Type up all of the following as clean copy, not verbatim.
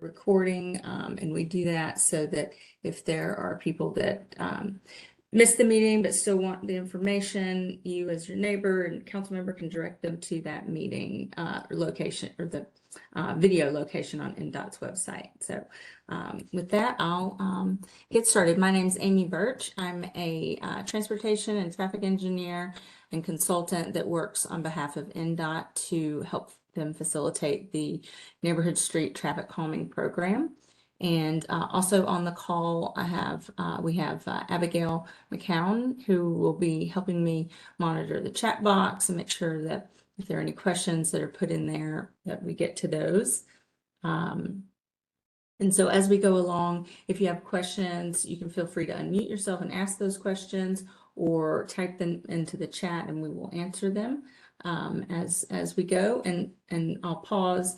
recording, and we do that so that if there are people that missed the meeting but still want the information, you as your neighbor and council member can direct them to that meeting location, or the video location on NDOT's website. So with that, I'll get started. My name is Amy Birch. I'm a transportation and traffic engineer and consultant that works on behalf of NDOT to help them facilitate the neighborhood street traffic calming program. And also on the call, we have Abigail McCown, who will be helping me monitor the chat box and make sure that if there are any questions that are put in there, that we get to those. And so as we go along, if you have questions, you can feel free to unmute yourself and ask those questions, or type them into the chat and we will answer them as we go. And I'll pause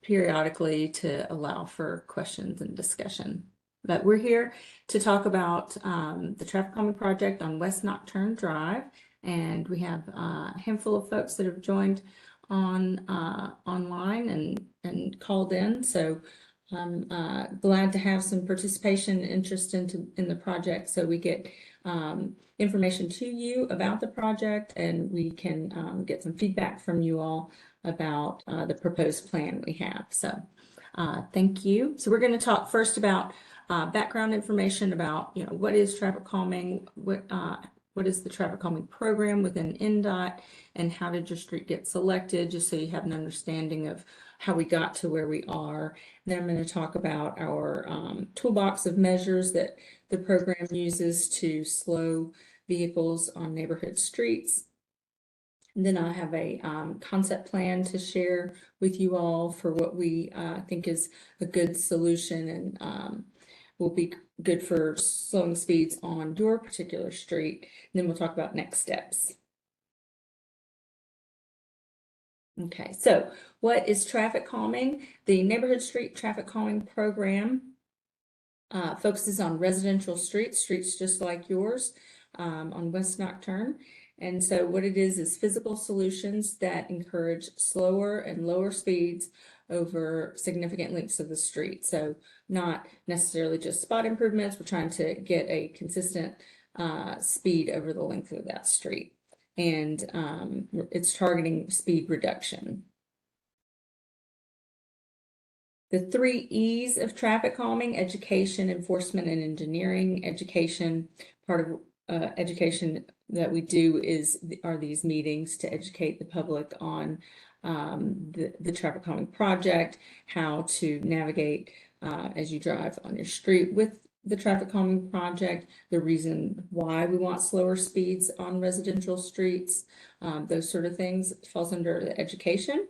periodically to allow for questions and discussion. But we're here to talk about the traffic calming project on West Nocturne Drive. And we have a handful of folks that have joined online and called in. So I'm glad to have some participation and interest in the project, so we get information to you about the project, and we can get some feedback from you all about the proposed plan we have. So thank you. So we're going to talk first about background information about, what is traffic calming, what is the traffic calming program within NDOT, and how did your street get selected, just so you have an understanding of how we got to where we are. Then I'm going to talk about our toolbox of measures that the program uses to slow vehicles on neighborhood streets. And then I have a concept plan to share with you all for what we think is a good solution and will be good for slowing speeds on your particular street. And then we'll talk about next steps. Okay, so what is traffic calming? The Neighborhood Street Traffic Calming Program focuses on residential streets just like yours on West Nocturne. And so what it is physical solutions that encourage slower and lower speeds over significant lengths of the street. So not necessarily just spot improvements. We're trying to get a consistent speed over the length of that street. And it's targeting speed reduction. The 3 E's of traffic calming: education, enforcement, and engineering. Education, part of education that we do are these meetings to educate the public on the traffic calming project, how to navigate as you drive on your street with the traffic calming project, the reason why we want slower speeds on residential streets, those sort of things falls under the education.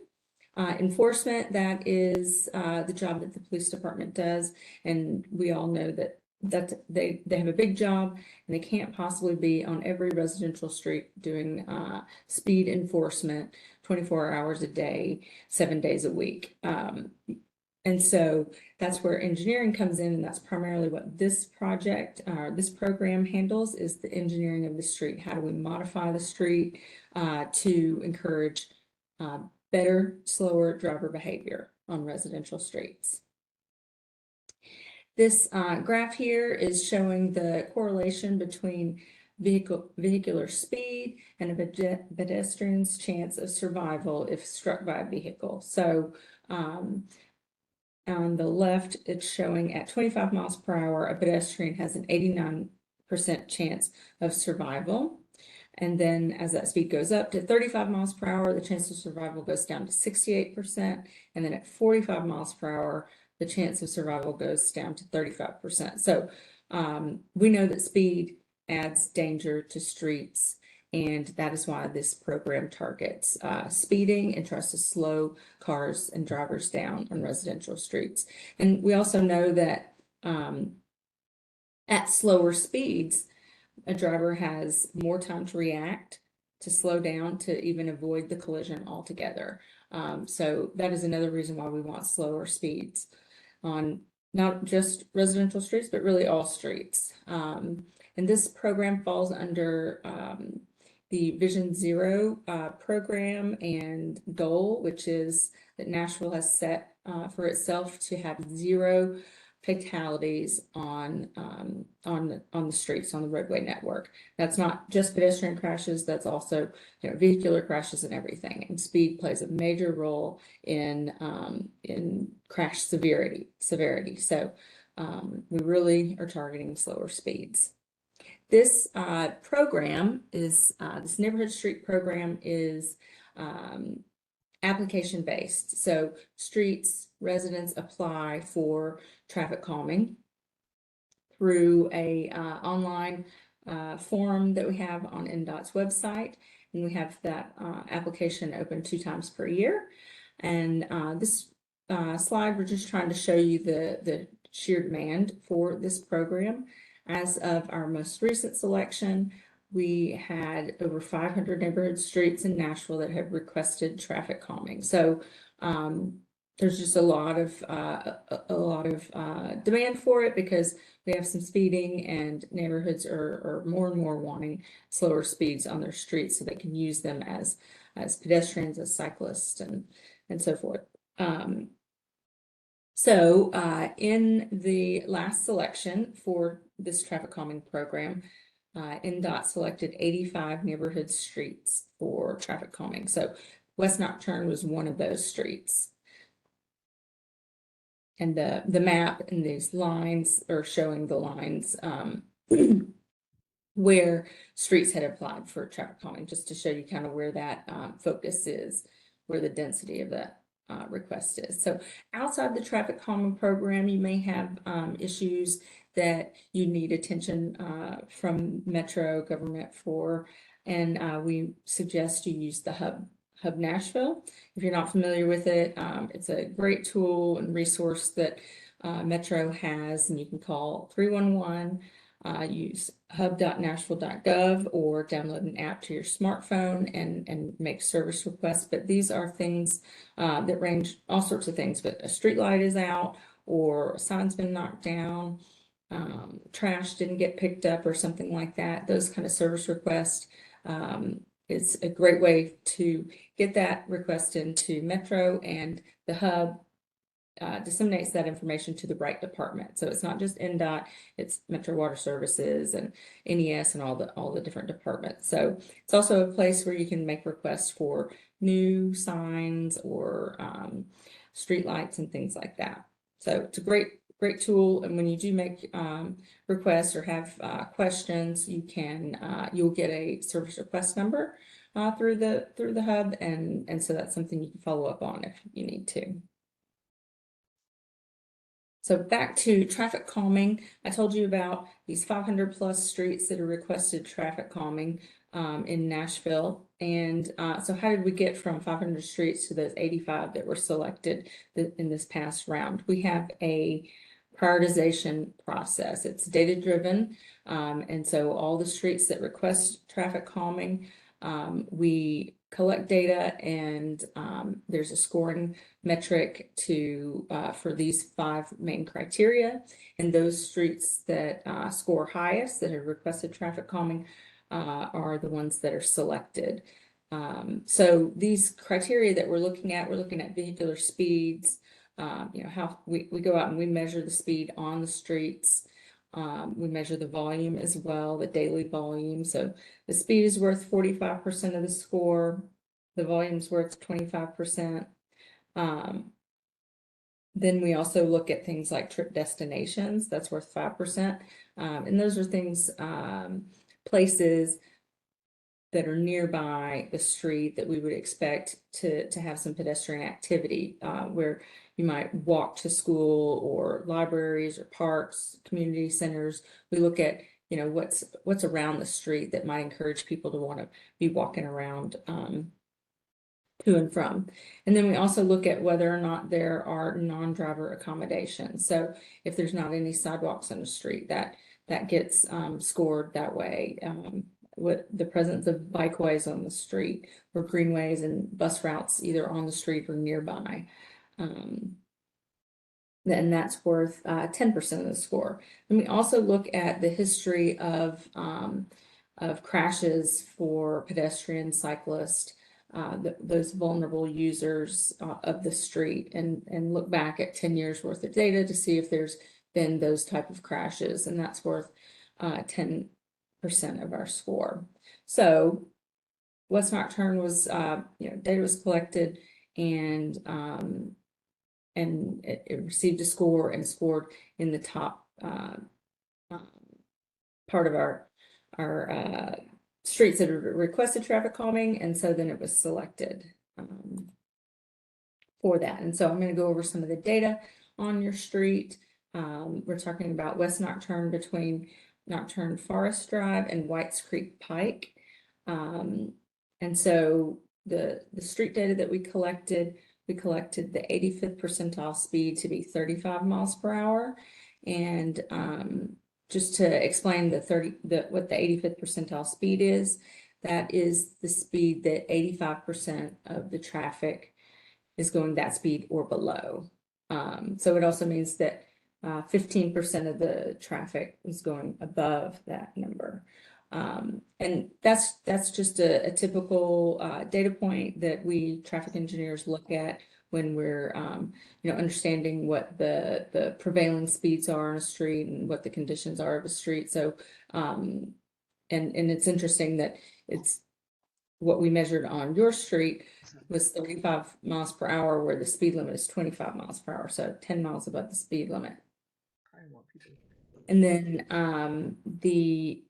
Enforcement, that is the job that the police department does, and we all know that they have a big job and they can't possibly be on every residential street doing speed enforcement 24 hours a day, 7 days a week. And so that's where engineering comes in, and that's primarily what this project, this program handles, is the engineering of the street. How do we modify the street to encourage better, slower driver behavior on residential streets? This graph here is showing the correlation between vehicular speed and a pedestrian's chance of survival if struck by a vehicle. So on the left, it's showing at 25 miles per hour, a pedestrian has an 89% chance of survival. And then as that speed goes up to 35 miles per hour, the chance of survival goes down to 68%. And then at 45 miles per hour, the chance of survival goes down to 35%. So we know that speed adds danger to streets, and that is why this program targets speeding and tries to slow cars and drivers down on residential streets. And we also know that at slower speeds, a driver has more time to react, to slow down, to even avoid the collision altogether. So that is another reason why we want slower speeds on not just residential streets, but really all streets. And this program falls under the Vision Zero program and goal, which is that Nashville has set for itself to have 0 fatalities on the streets, on the roadway network. That's not just pedestrian crashes, that's also, you know, vehicular crashes and everything. And speed plays a major role in crash severity. So we really are targeting slower speeds. This program is, this neighborhood street program is application based. So streets, residents apply for traffic calming through a online form that we have on NDOT's website. And we have that application open 2 times per year. And this slide, we're just trying to show you the sheer demand for this program. As of our most recent selection, we had over 500 neighborhood streets in Nashville that have requested traffic calming. So there's just a lot of demand for it, because we have some speeding, and neighborhoods are more and more wanting slower speeds on their streets so they can use them as pedestrians, as cyclists, and so forth. So in the last selection for this traffic calming program, NDOT selected 85 neighborhood streets for traffic calming. So West Nocturne was one of those streets. And the map and these lines are showing the lines where streets had applied for traffic calming, just to show you kind of where that focus is, where the density of that request is. So outside the traffic calming program, you may have issues that you need attention from Metro government for, and we suggest you use the Hub Nashville. If you're not familiar with it, it's a great tool and resource that Metro has, and you can call 311, use hub.nashville.gov, or download an app to your smartphone and make service requests. But these are things that range all sorts of things, but a street light is out, or a sign's been knocked down, trash didn't get picked up, or something like that. Those kind of service requests. It's a great way to get that request into Metro, and the Hub disseminates that information to the right department. So it's not just NDOT, it's Metro Water Services and NES and all the different departments. So it's also a place where you can make requests for new signs or street lights and things like that. So it's a great tool. And when you do make requests or have questions, you can you'll get a service request number through the Hub, and so that's something you can follow up on if you need to. So back to traffic calming, I told you about these 500 plus streets that are requested traffic calming in Nashville. And so how did we get from 500 streets to those 85 that were selected in this past round? We have a prioritization process. It's data driven. And so all the streets that request traffic calming, we collect data, and there's a scoring metric to for these 5 main criteria. And those streets that score highest, that have requested traffic calming, are the ones that are selected. So these criteria that we're looking at vehicular speeds. You know, how we go out and we measure the speed on the streets. We measure the volume as well, the daily volume. So the speed is worth 45% of the score. The volume is worth 25%. Then we also look at things like trip destinations. That's worth 5%. And those are things, places that are nearby the street that we would expect to have some pedestrian activity, where you might walk to school, or libraries, or parks, community centers. We look at, you know, what's around the street that might encourage people to want to be walking around to and from. And then we also look at whether or not there are non-driver accommodations. So if there's not any sidewalks on the street, that gets scored that way. With the presence of bikeways on the street, or greenways and bus routes either on the street or nearby. Then that's worth 10% of the score. And we also look at the history of crashes for pedestrians, cyclists, those vulnerable users of the street, and look back at 10 years worth of data to see if there's been those type of crashes, and that's worth 10% of our score. So West Nocturne was, data was collected, and it received a score and scored in the top part of our streets that requested traffic calming, and so then it was selected for that. And so I'm going to go over some of the data on your street. We're talking about West Nocturne between Nocturne Forest Drive and Whites Creek Pike. And so the street data that we collected the 85th percentile speed to be 35 miles per hour. And just to explain what the 85th percentile speed is, that is the speed that 85% of the traffic is going that speed or below. So it also means that 15% of the traffic is going above that number. And that's just a typical data point that we traffic engineers look at when we're understanding what the prevailing speeds are on a street and what the conditions are of a street. So and it's interesting that it's what we measured on your street was 35 miles per hour, where the speed limit is 25 miles per hour, so 10 miles above the speed limit. And then the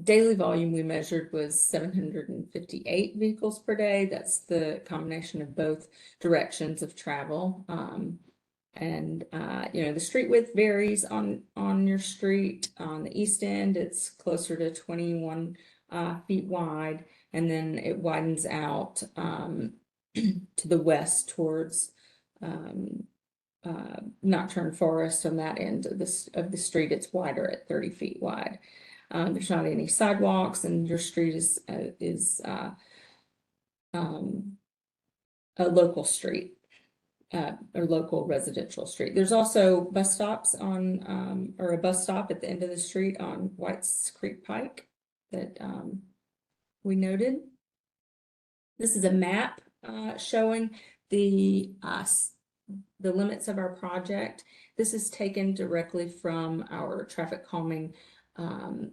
daily volume we measured was 758 vehicles per day. That's the combination of both directions of travel. And the street width varies on your street. On the east end, it's closer to 21 feet wide, and then it widens out to the west towards Nocturne Forest. On that end of the street, it's wider at 30 feet wide. There's not any sidewalks, and your street is a local street, or local residential street. There's also bus stops on, or a bus stop at the end of the street on Whites Creek Pike that we noted. This is a map showing the limits of our project. This is taken directly from our traffic calming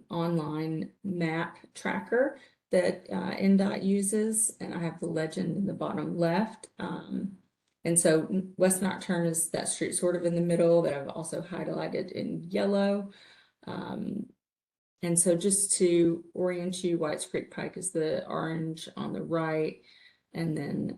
online map tracker that NDOT uses, and I have the legend in the bottom left. And so West Nocturne is that street sort of in the middle that I've also highlighted in yellow. And so just to orient you, Whites Creek Pike is the orange on the right, and then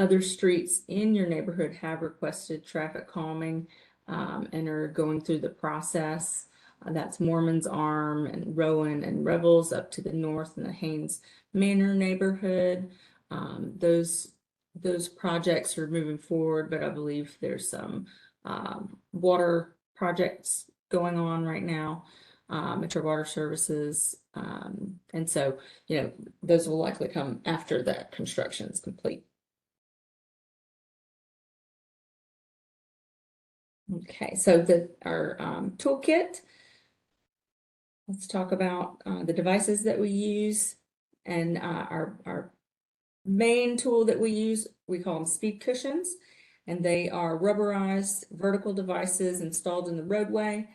other streets in your neighborhood have requested traffic calming and are going through the process. That's Mormon's Arm and Rowan and Rebels up to the north in the Haynes Manor neighborhood. Those projects are moving forward, but I believe there's some water projects going on right now, Metro Water Services. And so, those will likely come after that construction is complete. Okay, so our toolkit. Let's talk about the devices that we use, and our main tool that we use, we call them speed cushions, and they are rubberized vertical devices installed in the roadway.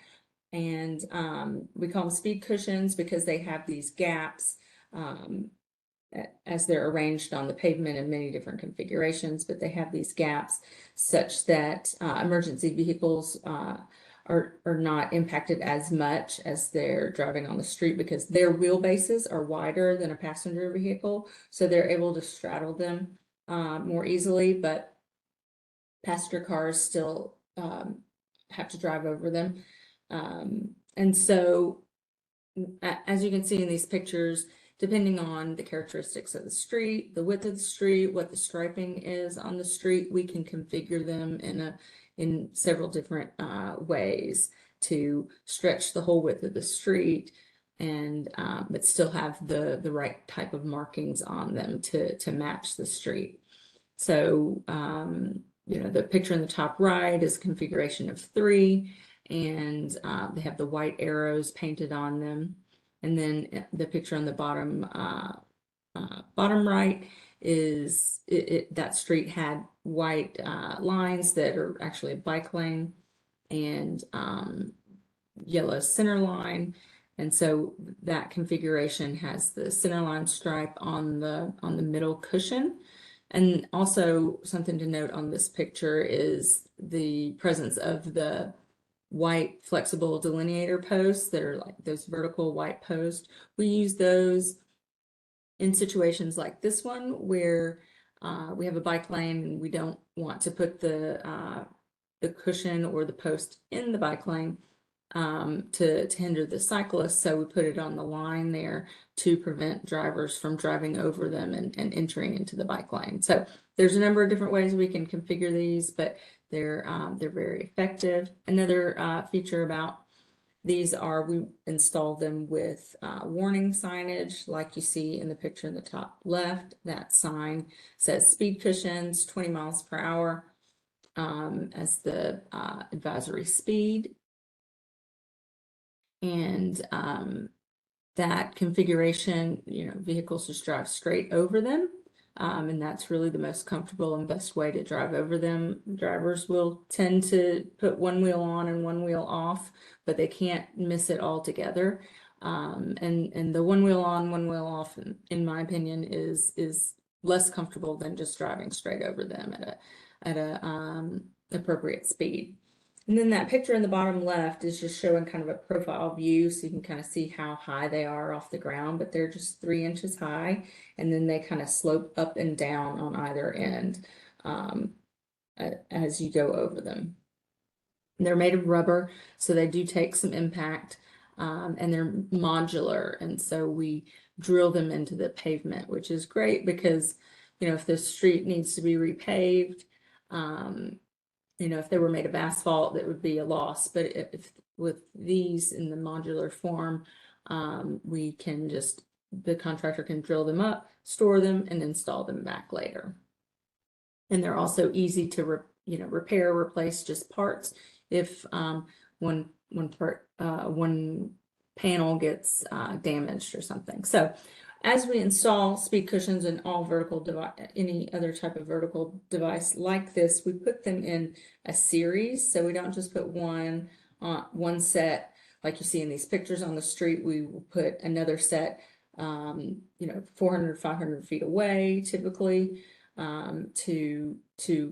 And we call them speed cushions because they have these gaps as they're arranged on the pavement in many different configurations, but they have these gaps such that emergency vehicles are not impacted as much as they're driving on the street, because their wheelbases are wider than a passenger vehicle, so they're able to straddle them more easily, but passenger cars still have to drive over them. And so as you can see in these pictures, depending on the characteristics of the street, the width of the street, what the striping is on the street, we can configure them in several different ways to stretch the whole width of the street, and but still have the right type of markings on them to match the street. So the picture in the top right is a configuration of 3, and they have the white arrows painted on them. And then the picture on the bottom bottom right is that street had white lines that are actually a bike lane and yellow center line. And so that configuration has the center line stripe on the middle cushion. And also something to note on this picture is the presence of the white flexible delineator posts that are like those vertical white posts. We use those in situations like this one where we have a bike lane and we don't want to put the cushion or the post in the bike lane to hinder the cyclist. So we put it on the line there to prevent drivers from driving over them and entering into the bike lane. So there's a number of different ways we can configure these, but they're very effective. Another feature about these are we install them with warning signage like you see in the picture in the top left. That sign says speed cushions 20 miles per hour as the advisory speed. And that configuration, vehicles just drive straight over them. And that's really the most comfortable and best way to drive over them. Drivers will tend to put one wheel on and one wheel off, but they can't miss it altogether. And the one wheel on, one wheel off, in my opinion, is less comfortable than just driving straight over them at a appropriate speed. And then that picture in the bottom left is just showing kind of a profile view, so you can kind of see how high they are off the ground, but they're just 3 inches high, and then they kind of slope up and down on either end as you go over them. They're made of rubber, so they do take some impact, and they're modular, and so we drill them into the pavement, which is great because, if the street needs to be repaved, if they were made of asphalt, that would be a loss. But if with these in the modular form, we can the contractor can drill them up, store them, and install them back later. And they're also easy to repair, replace just parts if one panel gets damaged or something. So as we install speed cushions in all vertical device, any other type of vertical device like this, we put them in a series. So we don't just put one set like you see in these pictures on the street. We will put another set, 400, 500 feet away, typically, to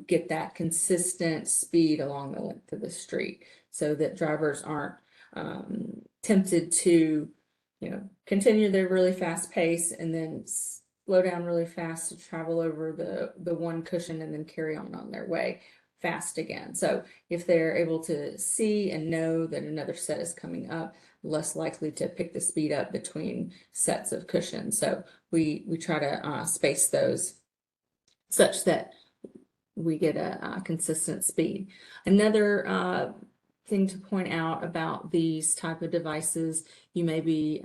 get that consistent speed along the length of the street, so that drivers aren't tempted to continue their really fast pace and then slow down really fast to travel over the one cushion and then carry on their way fast again. So if they're able to see and know that another set is coming up, less likely to pick the speed up between sets of cushions. So we try to space those such that we get a consistent speed. Another thing to point out about these type of devices you may be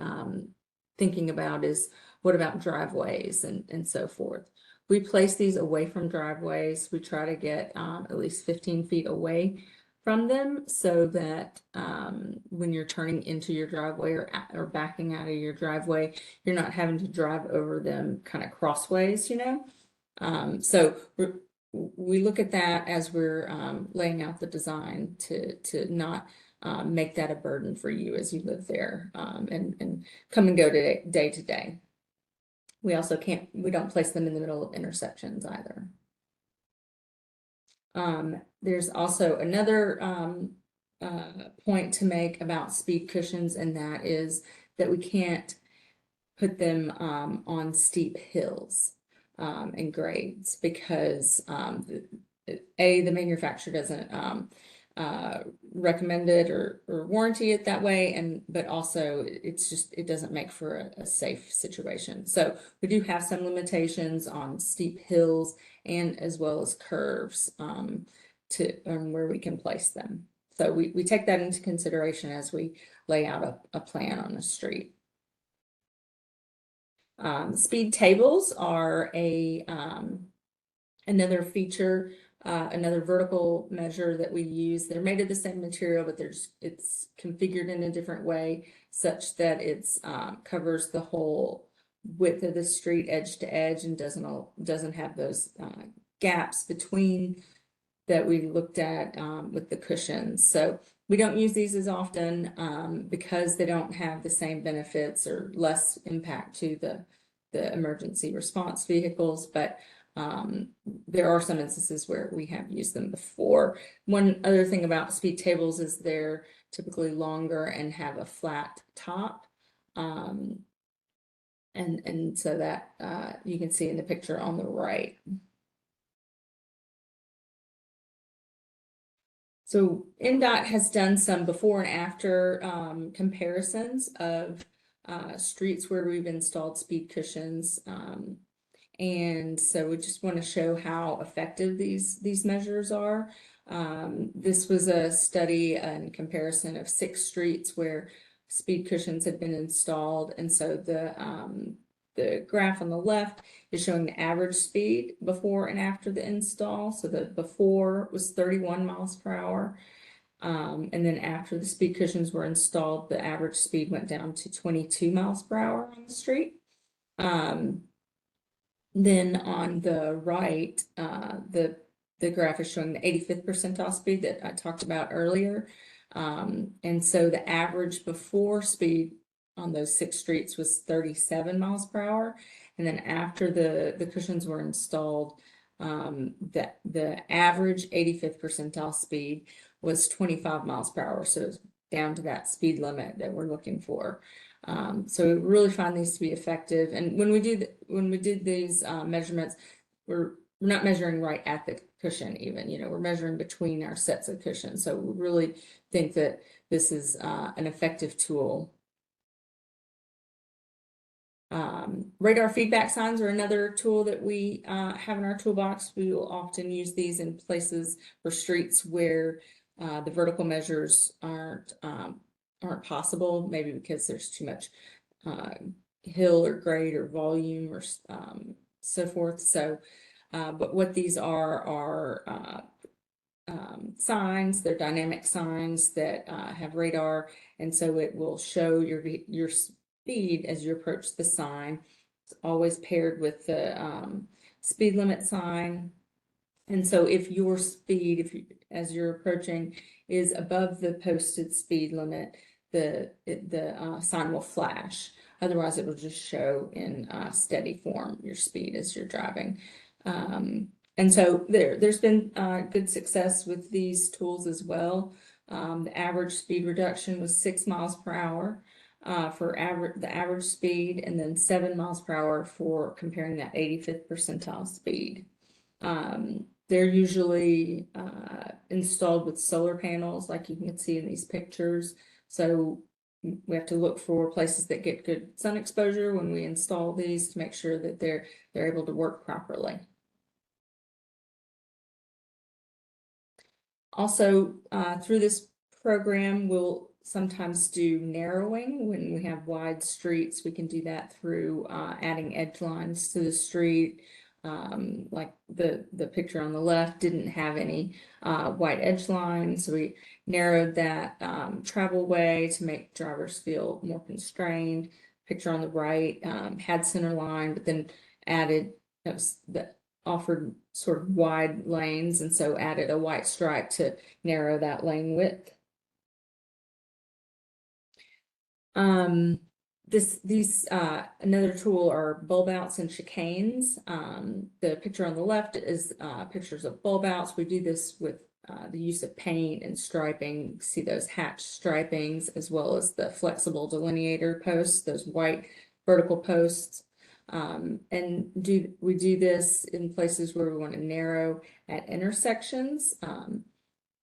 thinking about is, what about driveways and so forth? We place these away from driveways. We try to get at least 15 feet away from them, so that when you're turning into your driveway or backing out of your driveway, you're not having to drive over them kind of crossways, So we look at that as we're laying out the design to not make that a burden for you as you live there and come and go day to day. We also we don't place them in the middle of intersections either. There's also another point to make about speed cushions, and that is that we can't put them on steep hills and grades, because the manufacturer doesn't recommend it or warranty it that way, but also it doesn't make for a safe situation. So we do have some limitations on steep hills and as well as curves on where we can place them. So we take that into consideration as we lay out a plan on the street. Speed tables are another feature, another vertical measure that we use. They're made of the same material, but it's configured in a different way such that it's covers the whole width of the street edge to edge and doesn't have those gaps between that we looked at with the cushions. So we don't use these as often because they don't have the same benefits or less impact to the emergency response vehicles, but there are some instances where we have used them before. One other thing about speed tables is they're typically longer and have a flat top. And so that you can see in the picture on the right. So NDOT has done some before and after comparisons of streets where we've installed speed cushions. And so we just want to show how effective these measures are. This was a study and comparison of 6 streets where speed cushions had been installed. And so the graph on the left is showing the average speed before and after the install. So the before was 31 miles per hour. And then after the speed cushions were installed, the average speed went down to 22 miles per hour on the street. Then on the right, the graph is showing the 85th percentile speed that I talked about earlier. And so the average before speed on those 6 streets was 37 miles per hour. And then after the cushions were installed, the average 85th percentile speed was 25 miles per hour. So it's down to that speed limit that we're looking for. So we really find these to be effective. And when we did these measurements, we're not measuring right at the cushion even, we're measuring between our sets of cushions. So we really think that this is an effective tool. Radar feedback signs are another tool that we have in our toolbox. We will often use these in places or streets where the vertical measures aren't possible, maybe because there's too much hill or grade or volume or so forth. So, but what these are signs. They're dynamic signs that have radar, and so it will show your speed as you approach the sign. It's always paired with the speed limit sign. And so if your speed, as you're approaching, is above the posted speed limit, the sign will flash. Otherwise, it will just show in steady form your speed as you're driving. And so there's been good success with these tools as well. The average speed reduction was 6 miles per hour for the average speed, and then 7 miles per hour for comparing that 85th percentile speed. They're usually installed with solar panels, like you can see in these pictures. So we have to look for places that get good sun exposure when we install these to make sure that they're able to work properly. Also, through this program, we'll sometimes do narrowing when we have wide streets. We can do that through adding edge lines to the street. Like the picture on the left didn't have any white edge lines, so we narrowed that travel way to make drivers feel more constrained. Picture on the right had center line, but then added that offered sort of wide lanes, and so added a white stripe to narrow that lane width. Another tool are bulb outs and chicanes. The picture on the left is pictures of bulb outs. We do this with the use of paint and striping. You see those hatch stripings, as well as the flexible delineator posts, those white vertical posts. And we do this in places where we want to narrow at intersections.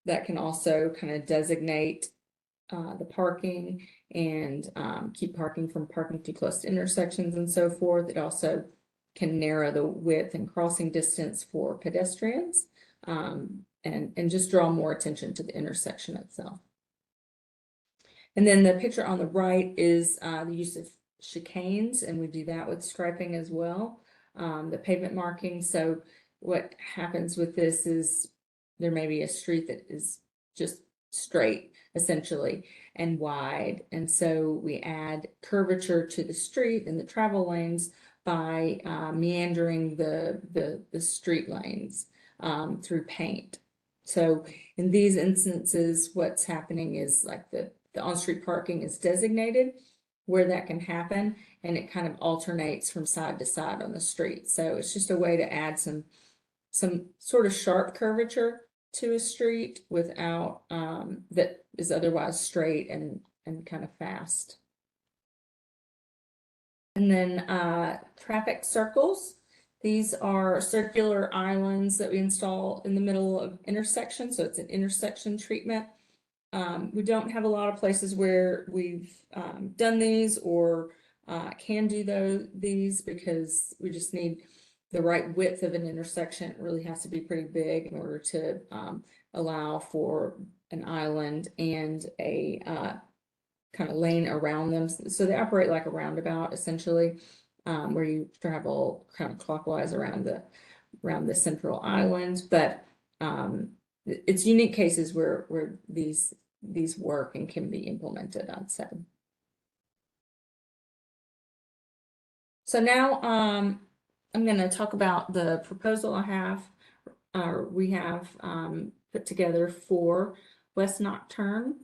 That can also kind of designate the parking and keep parking from parking too close to intersections and so forth. It also can narrow the width and crossing distance for pedestrians and just draw more attention to the intersection itself. And then the picture on the right is the use of chicanes, and we do that with striping as well. The pavement marking. So what happens with this is there may be a street that is just straight essentially and wide. And so we add curvature to the street and the travel lanes by meandering the street lanes through paint. So in these instances, what's happening is like the on-street parking is designated where that can happen, and it kind of alternates from side to side on the street. So it's just a way to add some sort of sharp curvature to a street without that is otherwise straight and kind of fast. And then traffic circles. These are circular islands that we install in the middle of intersections. So it's an intersection treatment. We don't have a lot of places where we've done these or can do these because we just need the right width of an intersection. It really has to be pretty big in order to allow for an island and a kind of lane around them. So they operate like a roundabout essentially, where you travel kind of clockwise around the central island. But it's unique cases where these work and can be implemented, I'd say. So now I'm going to talk about the proposal we have put together for West Nocturne.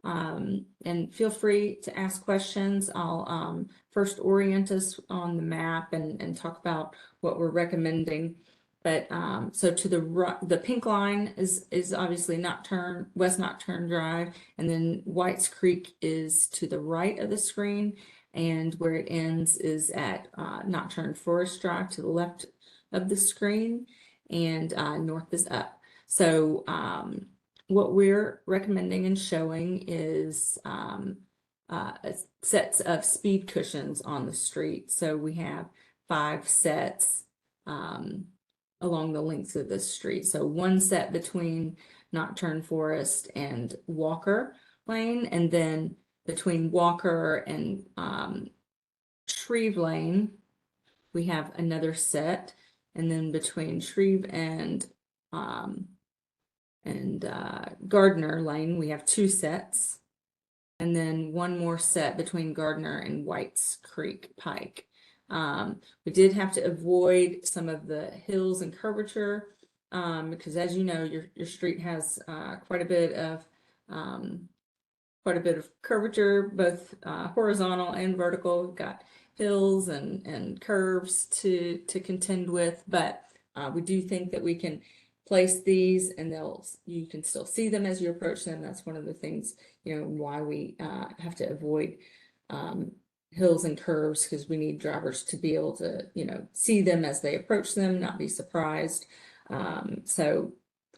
And feel free to ask questions. I'll first orient us on the map and talk about what we're recommending. But so to the pink line is obviously West Nocturne Drive, and then Whites Creek is to the right of the screen, and where it ends is at Nocturne Forest Drive to the left of the screen, and north is up. So what we're recommending and showing is sets of speed cushions on the street. So we have 5 sets along the length of the street. So 1 set between Nocturne Forest and Walker Lane, and then between Walker and Shreve Lane, we have another set, and then between Shreve and Gardner Lane, we have 2 sets, and then 1 more set between Gardner and Whites Creek Pike. We did have to avoid some of the hills and curvature because, as you know, your street has quite a bit of curvature, both horizontal and vertical. We've got hills and curves to contend with, but we do think that we can place these and you can still see them as you approach them. That's one of the things, why we have to avoid hills and curves, because we need drivers to be able to, see them as they approach them, not be surprised. And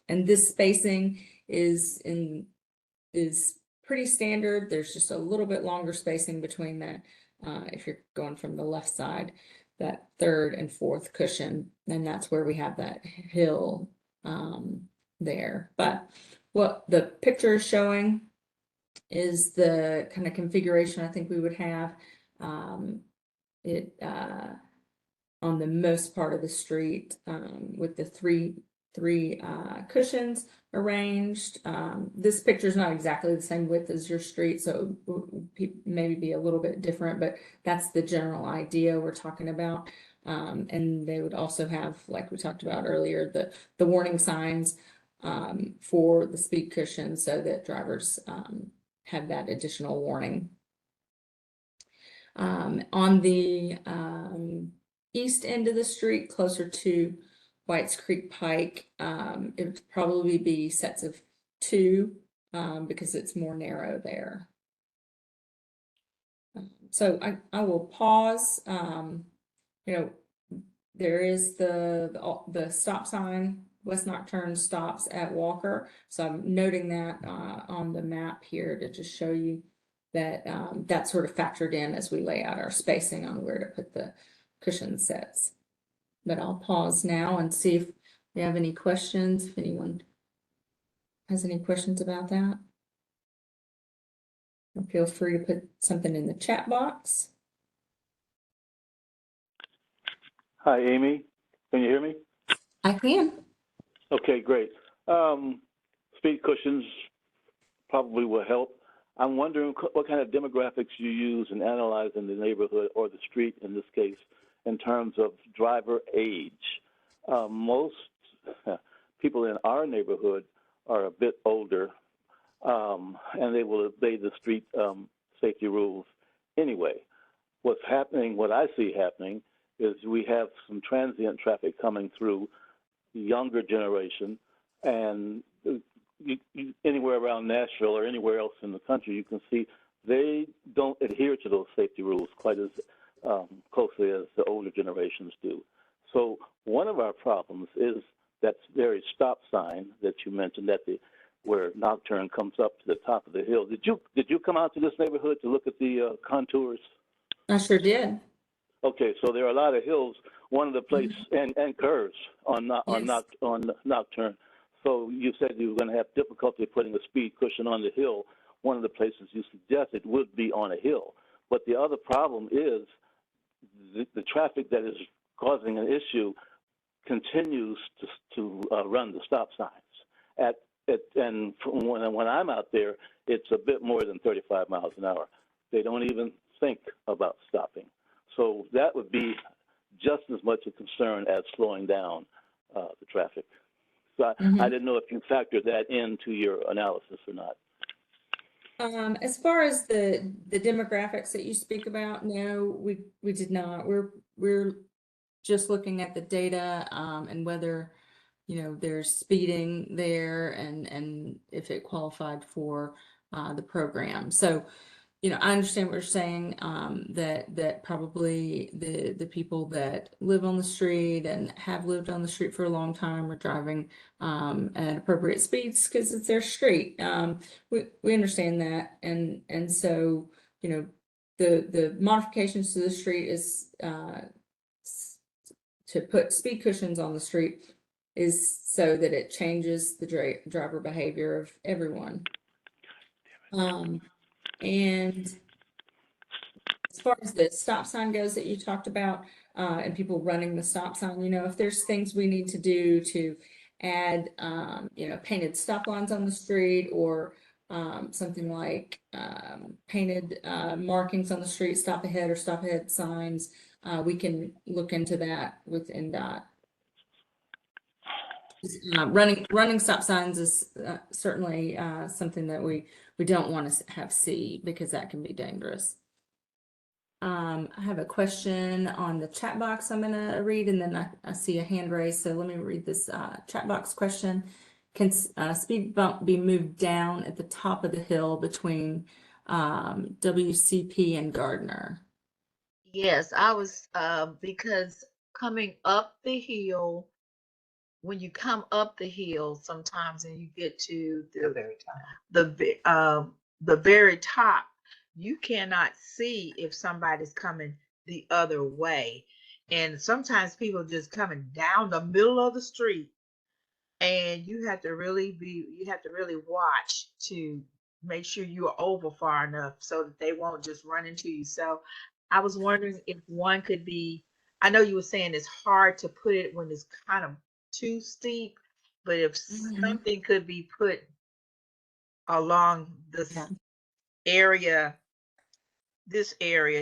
this spacing is pretty standard. There's just a little bit longer spacing between that. If you're going from the left side, that 3rd and 4th cushion, and that's where we have that hill there. But what the picture is showing is the kind of configuration I think we would have on the most part of the street with the three cushions arranged. This picture is not exactly the same width as your street, so maybe be a little bit different, but that's the general idea we're talking about. And they would also have, like we talked about earlier, the warning signs for the speed cushions so that drivers have that additional warning. On the east end of the street, closer to Whites Creek Pike, it would probably be sets of 2 because it's more narrow there. So I will pause. There is the stop sign. West Nocturne stops at Walker. So I'm noting that on the map here to just show you that that's sort of factored in as we lay out our spacing on where to put the cushion sets. But I'll pause now and see if we have any questions, if anyone has any questions about that. And feel free to put something in the chat box. Hi, Amy. Can you hear me? I can. Okay, great. Speed cushions probably will help. I'm wondering what kind of demographics you use in analyzing the neighborhood or the street in this case in terms of driver age. Most people in our neighborhood are a bit older, and they will obey the street safety rules anyway. What's happening, what I see happening, is we have some transient traffic coming through, the younger generation, and anywhere around Nashville or anywhere else in the country, you can see they don't adhere to those safety rules quite as closely as the older generations do. So one of our problems is that very stop sign that you mentioned where Nocturne comes up to the top of the hill. Did you come out to this neighborhood to look at the contours? I sure did. Okay, so there are a lot of hills. One of the places and curves on Yes. Nocturne. So you said you were going to have difficulty putting a speed cushion on the hill. One of the places you suggested would be on a hill. But the other problem is the traffic that is causing an issue continues to run the stop signs. And when I'm out there, it's a bit more than 35 miles an hour. They don't even think about stopping. So that would be just as much a concern as slowing down the traffic. So I didn't know if you factored that into your analysis or not. As far as the demographics that you speak about, no, we did not. We're just looking at the data and whether there's speeding there and if it qualified for the program. So I understand what you're saying, that probably the people that live on the street and have lived on the street for a long time are driving at appropriate speeds because it's their street. We understand that, and so the modifications to the street is to put speed cushions on the street is so that it changes the driver behavior of everyone. And as far as the stop sign goes that you talked about, and people running the stop sign, if there's things we need to do to add, painted stop lines on the street or something like painted markings on the street, stop ahead or stop ahead signs, we can look into that with NDOT. Running stop signs is certainly something that we don't want to have see because that can be dangerous. I have a question on the chat box I'm going to read, and then I see a hand raised. So let me read this chat box question. Can speed bump be moved down at the top of the hill between WCP and Gardner? Yes, I was because coming up the hill, when you come up the hill sometimes and you get to the very top, you cannot see if somebody's coming the other way. And sometimes people just coming down the middle of the street, and you have to really watch to make sure you are over far enough so that they won't just run into you. So I was wondering if one could be, I know you were saying it's hard to put it when it's kind of too steep, but if something could be put along this area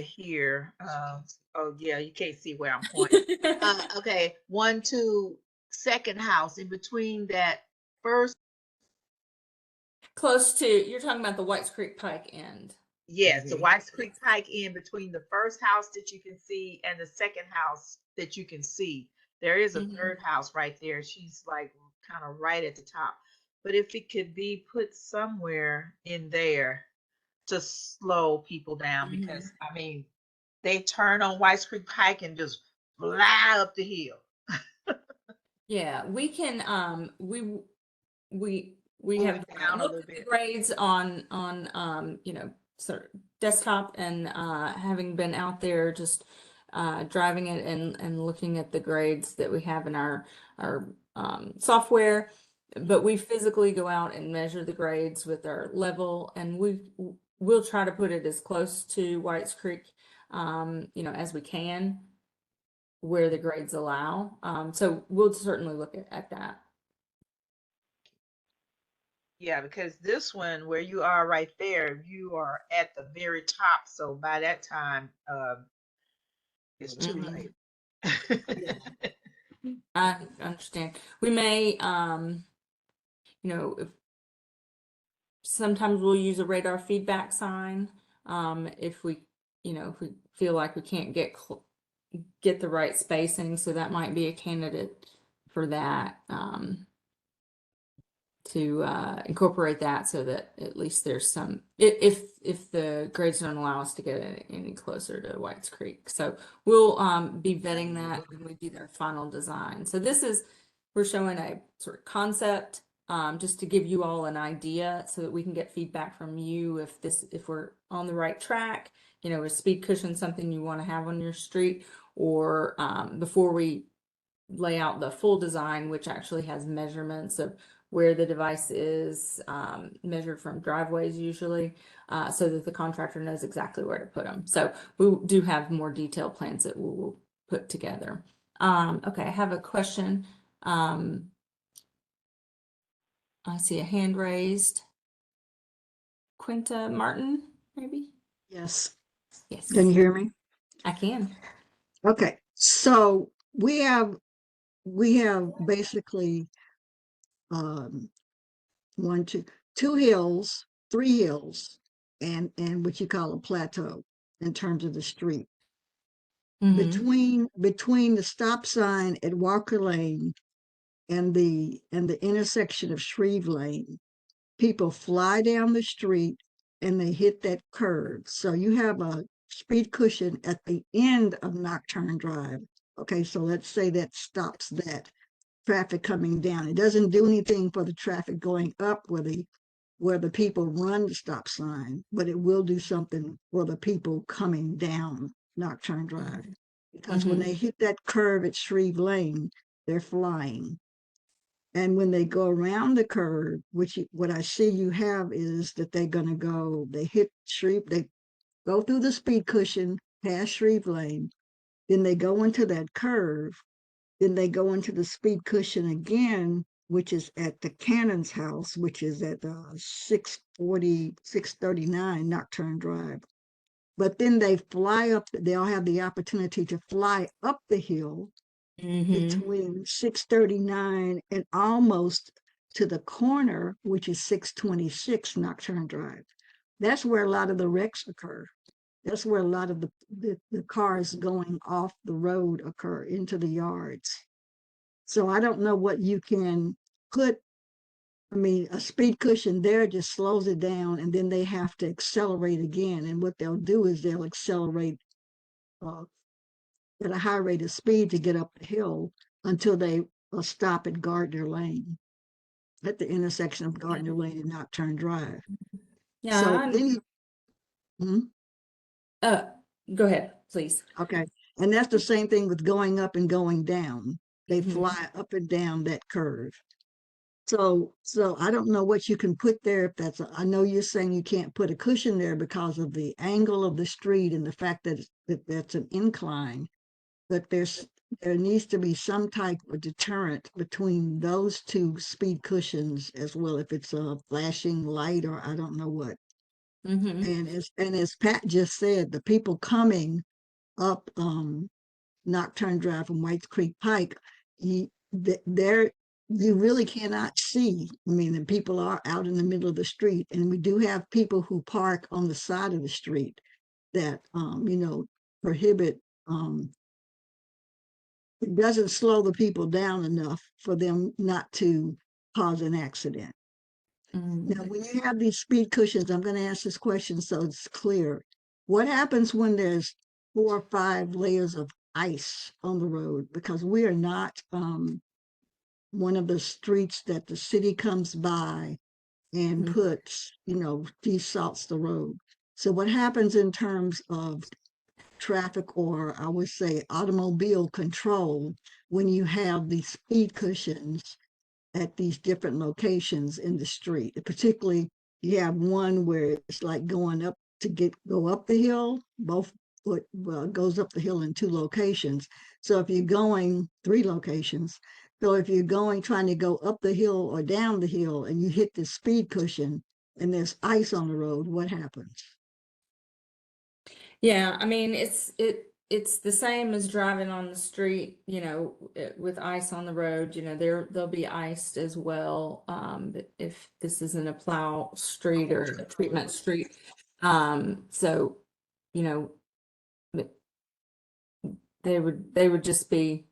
here. Oh yeah, you can't see where I'm pointing. Okay, 1, 2, second house in between that first. Close to, you're talking about the Whites Creek Pike end. Yes, the Whites Creek Pike end between the first house that you can see and the second house that you can see. There is a third house right there. She's like kind of right at the top. But if it could be put somewhere in there to slow people down, because I mean, they turn on Whites Creek Pike and just fly up the hill. Yeah, we can we have down a little looked at the bit. grades on sort of desktop, and having been out there just driving it and looking at the grades that we have in our software, but we physically go out and measure the grades with our level, and we'll try to put it as close to Whites Creek as we can where the grades allow. So we'll certainly look at that. Yeah, because this one where you are right there, you are at the very top. So by that time, it's too Mhm. late. Yeah, I understand. We may, if sometimes we'll use a radar feedback sign, if if we feel like we can't get the right spacing, so that might be a candidate for that, to incorporate that so that at least there's some, if the grades don't allow us to get any closer to Whites Creek. So we'll be vetting that when we do their final design. So we're showing a sort of concept, just to give you all an idea so that we can get feedback from you if we're on the right track, is speed cushion something you want to have on your street, or before we lay out the full design, which actually has measurements of where the device is, measured from driveways usually, so that the contractor knows exactly where to put them. So we do have more detailed plans that we'll put together. Okay, I have a question. I see a hand raised. Quinta Martin, maybe? Yes. Yes, Can you hear me? I can. Okay. So we have basically um one, two hills, three hills, and what you call a plateau in terms of the street. Mm-hmm. Between the stop sign at Walker Lane and the intersection of Shreve Lane, people fly down the street and they hit that curve. So you have a speed cushion at the end of Nocturne Drive. Okay, so let's say that stops that traffic coming down. It doesn't do anything for the traffic going up where the people run the stop sign, but it will do something for the people coming down Nocturne Drive. Because when Mm-hmm. they hit that curve at Shreve Lane, they're flying. And when they go around the curve, what I see you have is that they hit Shreve, they go through the speed cushion past Shreve Lane, then they go into that curve, then they go into the speed cushion again, which is at the Cannon's house, which is at 639 Nocturne Drive. But then they'll have the opportunity to fly up the hill Mm-hmm. between 639 and almost to the corner, which is 626 Nocturne Drive. That's where a lot of the wrecks occur. That's where a lot of the cars going off the road occur into the yards. So I don't know what you can put. I mean, a speed cushion there just slows it down, and then they have to accelerate again. And what they'll do is they'll accelerate uh, at a high rate of speed to get up the hill until they stop at Gardner Lane, at the intersection of Yeah. Gardner Lane and Nocturne Drive. So Yeah. then hmm? Uh, Go ahead, please. Okay. And that's the same thing with going up and going down. They Mm-hmm. fly up and down that curve. So I don't know what you can put there. If I know you're saying you can't put a cushion there because of the angle of the street and the fact that that's an incline, but there needs to be some type of deterrent between those two speed cushions as well, if it's a flashing light or I don't know what. Mm-hmm. And as Pat just said, the people coming up Nocturne Drive from Whites Creek Pike, there you really cannot see. I mean, the people are out in the middle of the street, and we do have people who park on the side of the street that prohibit. It doesn't slow the people down enough for them not to cause an accident. Now, Mm-hmm. when you have these speed cushions, I'm going to ask this question so it's clear. What happens when there's 4 or 5 layers of ice on the road? Because we are not one of the streets that the city comes by and puts, desalts the road. So what happens in terms of traffic, or I would say automobile control, when you have these speed cushions at these different locations in the street? Particularly, you have one where it's like going up to go up the hill, well, it goes up the hill in 2 locations. So if you're going 3 locations, So if you're trying to go up the hill or down the hill and you hit the speed cushion and there's ice on the road, what happens? Yeah, I mean, it's the same as driving on the street, you know, with ice on the road, you know, they'll be iced as well. If this isn't a plow street or a treatment street. So, you know, th- they would just be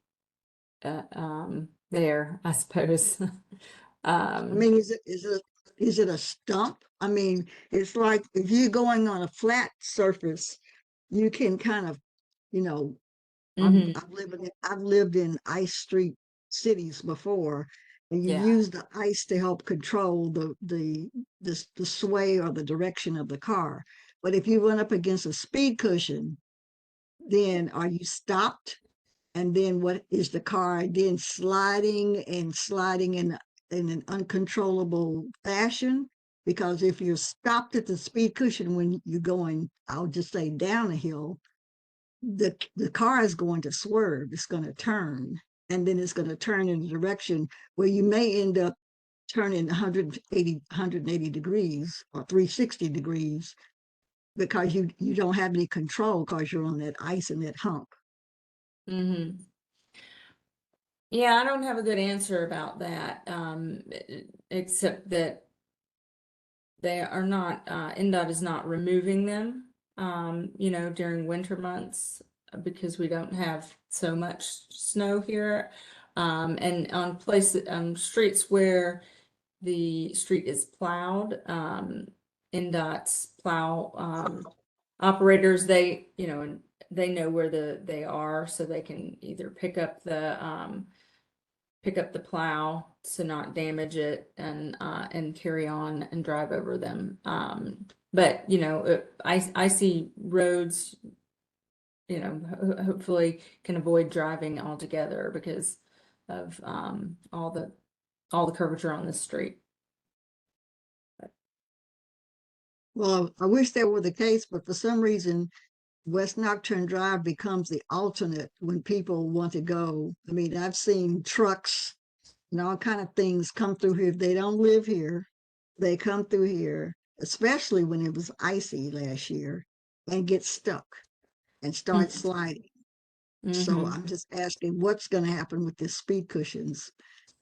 there, I suppose. I mean, is it a stump? I mean, it's like if you're going on a flat surface, you can kind of, you know, Mhm. I've lived in ice street cities before, and you Yeah. use the ice to help control the sway or the direction of the car. But if you run up against a speed cushion, then are you stopped? And then what is the car then sliding and sliding in an uncontrollable fashion? Because if you're stopped at the speed cushion when you're going, I'll just say down a hill, the car is going to swerve, it's going to turn, and then it's going to turn in a direction where you may end up turning 180 degrees or 360 degrees because you don't have any control because you're on that ice and that hump. Mhm. Yeah, I don't have a good answer about that, except that they are not, NDOT is not removing them, you know, during winter months because we don't have so much snow here. And on streets where the street is plowed, NDOT's plow, operators, they, you know, and they know where they are, so they can either pick up the plow to not damage it and carry on and drive over them. But you know, I see roads, you know, hopefully can avoid driving altogether because of all the curvature on this street. Well, I wish that were the case, but for some reason, West Nocturne Drive becomes the alternate when people want to go. I mean, I've seen trucks and all kind of things come through here. They don't live here. They come through here, especially when it was icy last year, and get stuck and start sliding. So Mm-hmm. I'm just asking what's going to happen with the speed cushions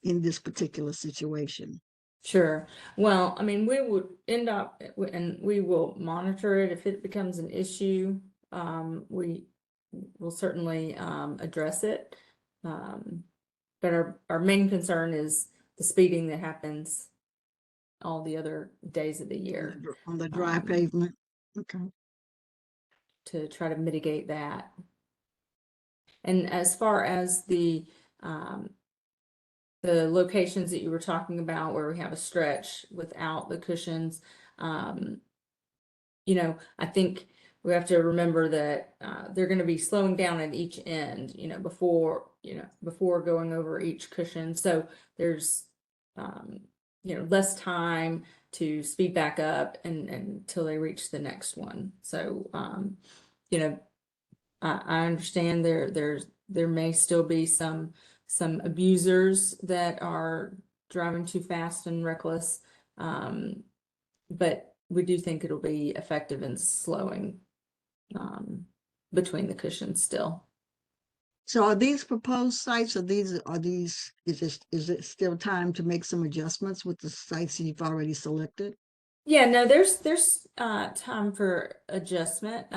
in this particular situation. Sure. Well, I mean, we would end up and we will monitor it if it becomes an issue. We will certainly address it. Um, but our main concern is the speeding that happens all the other days of the year, On the dry um, pavement. Okay. to try to mitigate that. And as far as um, the locations that you were talking about where we have a stretch without the cushions, you know, I think we have to remember that they're going to be slowing down at each end, you know, before going over each cushion. So there's, you know, less time to speed back up and until they reach the next one. So, you know, I understand there may still be some abusers that are driving too fast and reckless. But we do think it'll be effective in slowing between the cushions still. So are these proposed sites, is it still time to make some adjustments with the sites you've already selected? Yeah, no, there's time for adjustment.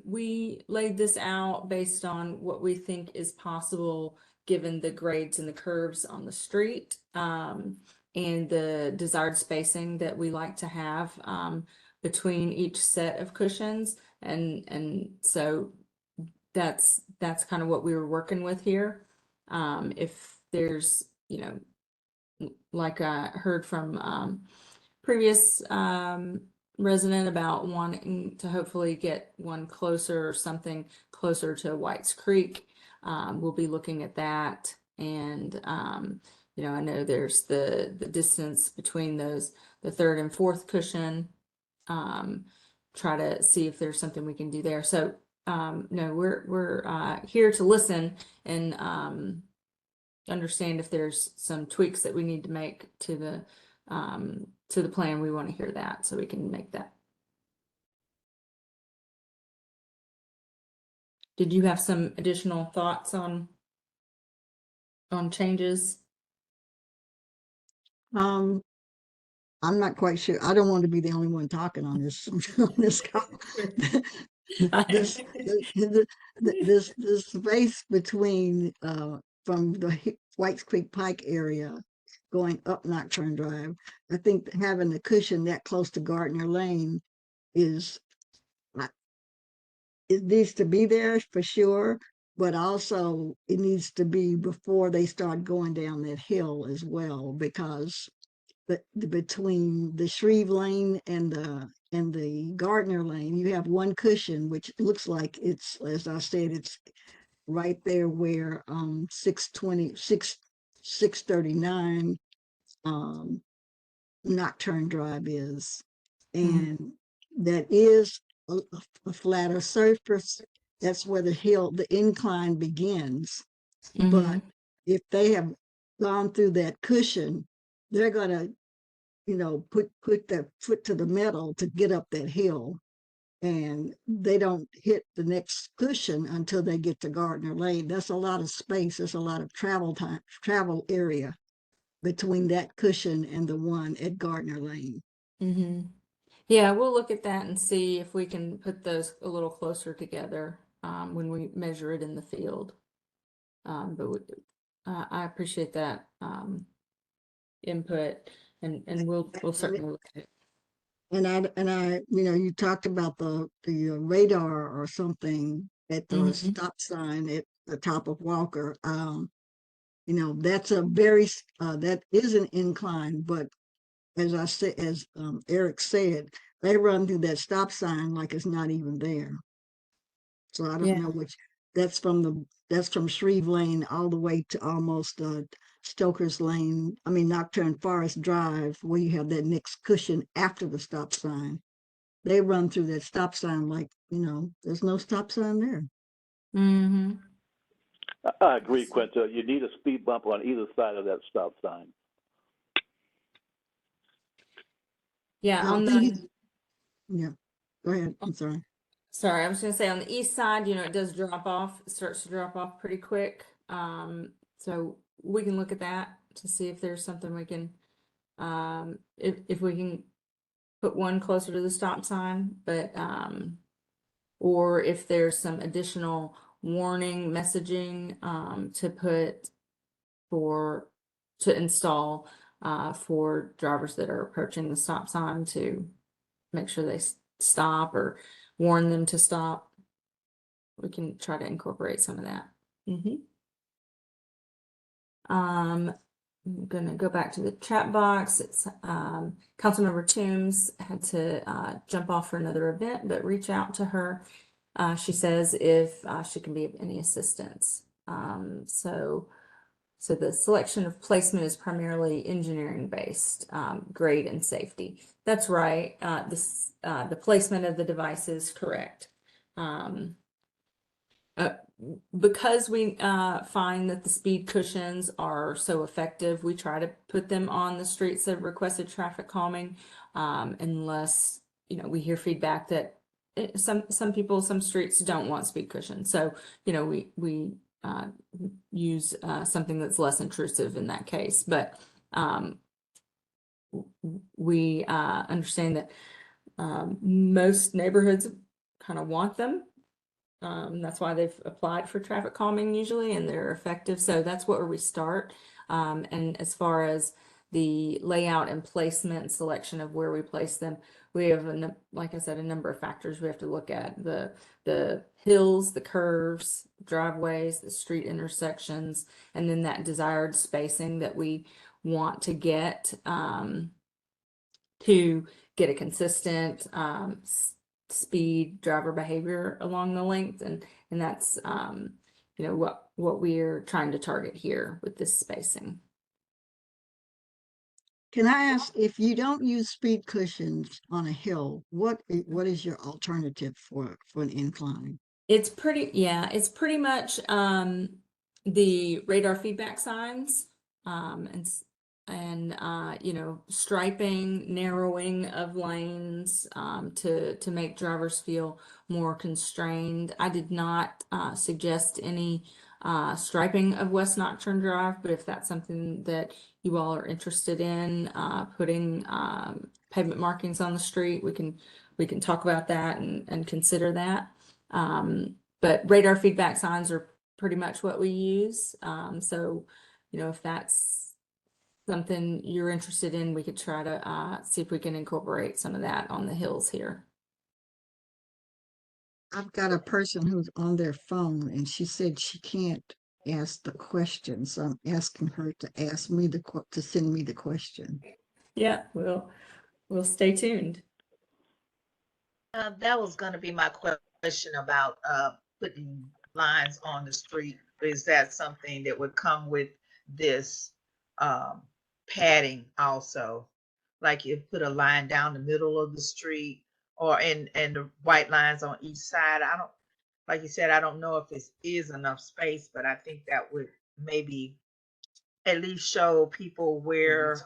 We laid this out based on what we think is possible given the grades and the curves on the street, and the desired spacing that we like to have between each set of cushions. And so that's kind of what we were working with here. If there's, you know, like I heard from previous resident about wanting to hopefully get one closer or something closer to White's Creek. We'll be looking at that. And, you know, I know there's the distance between those, the third and fourth cushion. Try to see if there's something we can do there. So, no, we're here to listen and understand if there's some tweaks that we need to make to the plan, we want to hear that so we can make that. Did you have some additional thoughts on changes? I'm not quite sure. I don't want to be the only one talking on this on this call. this this space between from the Whites Creek Pike area going up Nocturne Drive, I think having a cushion that close to Gardner Lane is it needs to be there for sure, but also it needs to be before they start going down that hill as well, because between the Shreve Lane and the Gardner Lane, you have one cushion, which looks like it's, as I said, it's right there where 639 Nocturne Drive is. And that is a flatter surface. That's where the incline begins. But if they have gone through that cushion, they're gonna, put their foot to the metal to get up that hill. And they don't hit the next cushion until they get to Gardner Lane. That's a lot of space. There's a lot of travel area between that cushion and the one at Gardner Lane. Yeah, we'll look at that and see if we can put those a little closer together when we measure it in the field. I appreciate that input, and we'll certainly look at it. And I, you talked about the radar or something at the stop sign at the top of Walker. That's a very that is an incline, but as I said, as Eric said, they run through that stop sign like it's not even there. So I don't know which. That's from Shreve Lane all the way to almost Stoker's Lane. I mean Nocturne Forest Drive, where you have that next cushion after the stop sign. They run through that stop sign like there's no stop sign there. I agree, Quinta. You need a speed bump on either side of that stop sign. Yeah, yeah. Go ahead. I'm sorry. Sorry, I was going to say on the east side, it does drop off. It starts to drop off pretty quick. So we can look at that to see if there's something we can, if we can put one closer to the stop sign, but or if there's some additional warning messaging to install for drivers that are approaching the stop sign to make sure they stop or warn them to stop. We can try to incorporate some of that. I'm gonna go back to the chat box. It's Councilmember Toombs had to jump off for another event, but reach out to her. She says if she can be of any assistance. So the selection of placement is primarily engineering based, grade and safety. That's right. The placement of the device is correct. Because we find that the speed cushions are so effective, we try to put them on the streets that have requested traffic calming, unless we hear feedback that some streets don't want speed cushions. So we use something that's less intrusive in that case. But we understand that most neighborhoods kind of want them. That's why they've applied for traffic calming usually, and they're effective. So that's where we start. And as far as the layout and placement and selection of where we place them, we have, like I said, a number of factors we have to look at: the hills, the curves, driveways, the street intersections, and then that desired spacing that we want to get a consistent speed driver behavior along the length, and that's what we're trying to target here with this spacing. Can I ask, if you don't use speed cushions on a hill, what is your alternative for an incline? It's pretty much the radar feedback signs, you know, striping, narrowing of lanes, to make drivers feel more constrained. I did not suggest any striping of West Nocturne Drive, but if that's something that you all are interested in, putting pavement markings on the street, we can talk about that and consider that. But radar feedback signs are pretty much what we use. So, you know, if that's something you're interested in, we could try to see if we can incorporate some of that on the hills here. I've got a person who's on their phone and she said she can't ask the question. So I'm asking her to ask me to send me the question. Yeah, we'll stay tuned. That was going to be my question about putting lines on the street. Is that something that would come with this padding also? Like you put a line down the middle of the street or and the white lines on each side. I don't, like you said, I don't know if this is enough space, but I think that would maybe at least show people where